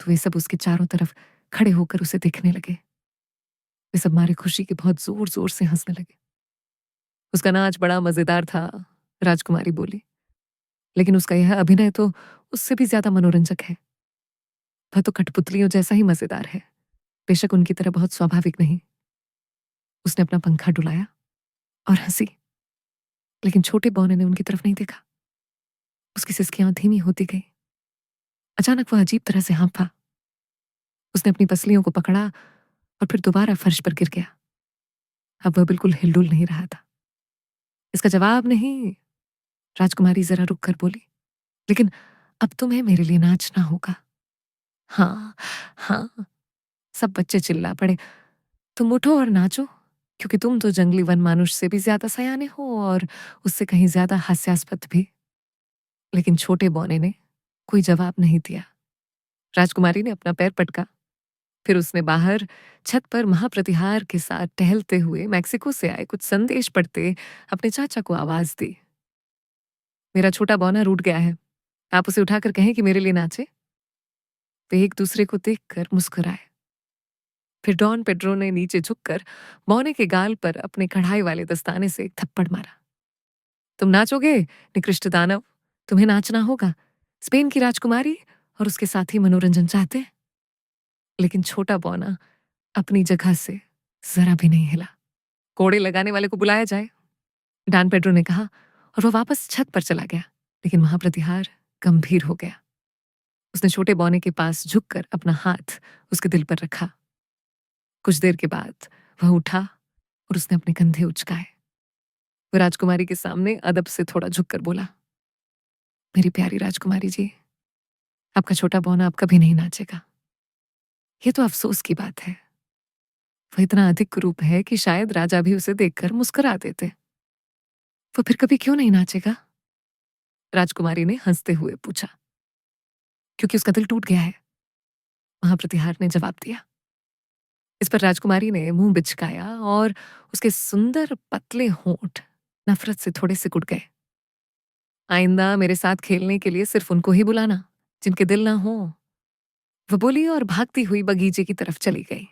A: तो वे सब उसके चारों तरफ खड़े होकर उसे देखने लगे। वे सब मारे खुशी के बहुत जोर जोर से हंसने लगे। उसका नाच बड़ा मजेदार था, राजकुमारी बोली, लेकिन उसका यह अभिनय तो उससे भी ज्यादा मनोरंजक है। वह तो कठपुतलियों जैसा ही मजेदार है, बेशक उनकी तरह बहुत स्वाभाविक नहीं। उसने अपना पंखा डुलाया और हंसी, लेकिन छोटे बौने ने उनकी तरफ नहीं देखा। उसकी सिसकियां धीमी होती गई। अचानक वह अजीब तरह से हाँफा। उसने अपनी पसलियों को पकड़ा और फिर दोबारा फर्श पर गिर गया। अब वह बिल्कुल हिलडुल नहीं रहा था। इसका जवाब नहीं, राजकुमारी जरा रुक कर बोली, लेकिन अब तुम्हें मेरे लिए नाचना होगा। हाँ, हाँ, सब बच्चे चिल्ला पड़े। तुम उठो और नाचो, क्योंकि तुम तो जंगली वन मानुष से भी ज्यादा सयाने हो और उससे कहीं ज्यादा हास्यास्पद भी। लेकिन छोटे बौने ने कोई जवाब नहीं दिया। राजकुमारी ने अपना पैर पटका। फिर उसने बाहर छत पर महाप्रतिहार के साथ टहलते हुए मैक्सिको से आए कुछ संदेश पढ़ते अपने चाचा को आवाज दी। मेरा छोटा बौना रूठ गया है, आप उसे उठाकर कहें कि मेरे लिए नाचे। वे एक दूसरे को देखकर मुस्कुराए। फिर डॉन पेड्रो ने नीचे झुककर बौने के गाल पर अपने कढ़ाई वाले दस्ताने से एक थप्पड़ मारा। तुम नाचोगे, निकृष्ट दानव? तुम्हें नाचना होगा। स्पेन की राजकुमारी और उसके साथी मनोरंजन चाहते हैं। लेकिन छोटा बौना अपनी जगह से जरा भी नहीं हिला। कोड़े लगाने वाले को बुलाया जाए, डॉन पेड्रो ने कहा, और वह वापस छत पर चला गया। लेकिन महाप्रतिहार गंभीर हो गया। उसने छोटे बौने के पास झुककर अपना हाथ उसके दिल पर रखा। कुछ देर के बाद वह उठा और उसने अपने कंधे उचकाए। वह राजकुमारी के सामने अदब से थोड़ा झुककर बोला, मेरी प्यारी राजकुमारी जी, आपका छोटा बौना अब कभी नहीं नाचेगा। ये तो अफसोस की बात है। वह इतना अधिक कुरूप है कि शायद राजा भी उसे देखकर मुस्कुरा देते। वो फिर कभी क्यों नहीं नाचेगा? राजकुमारी ने हंसते हुए पूछा। क्योंकि उसका दिल टूट गया है, महाप्रतिहार ने जवाब दिया। इस पर राजकुमारी ने मुंह बिचकाया और उसके सुंदर पतले होंठ नफरत से थोड़े सिकुड़ गए। आइंदा मेरे साथ खेलने के लिए सिर्फ उनको ही बुलाना जिनके दिल ना हो, वह बोली और भागती हुई बगीचे की तरफ चली गई।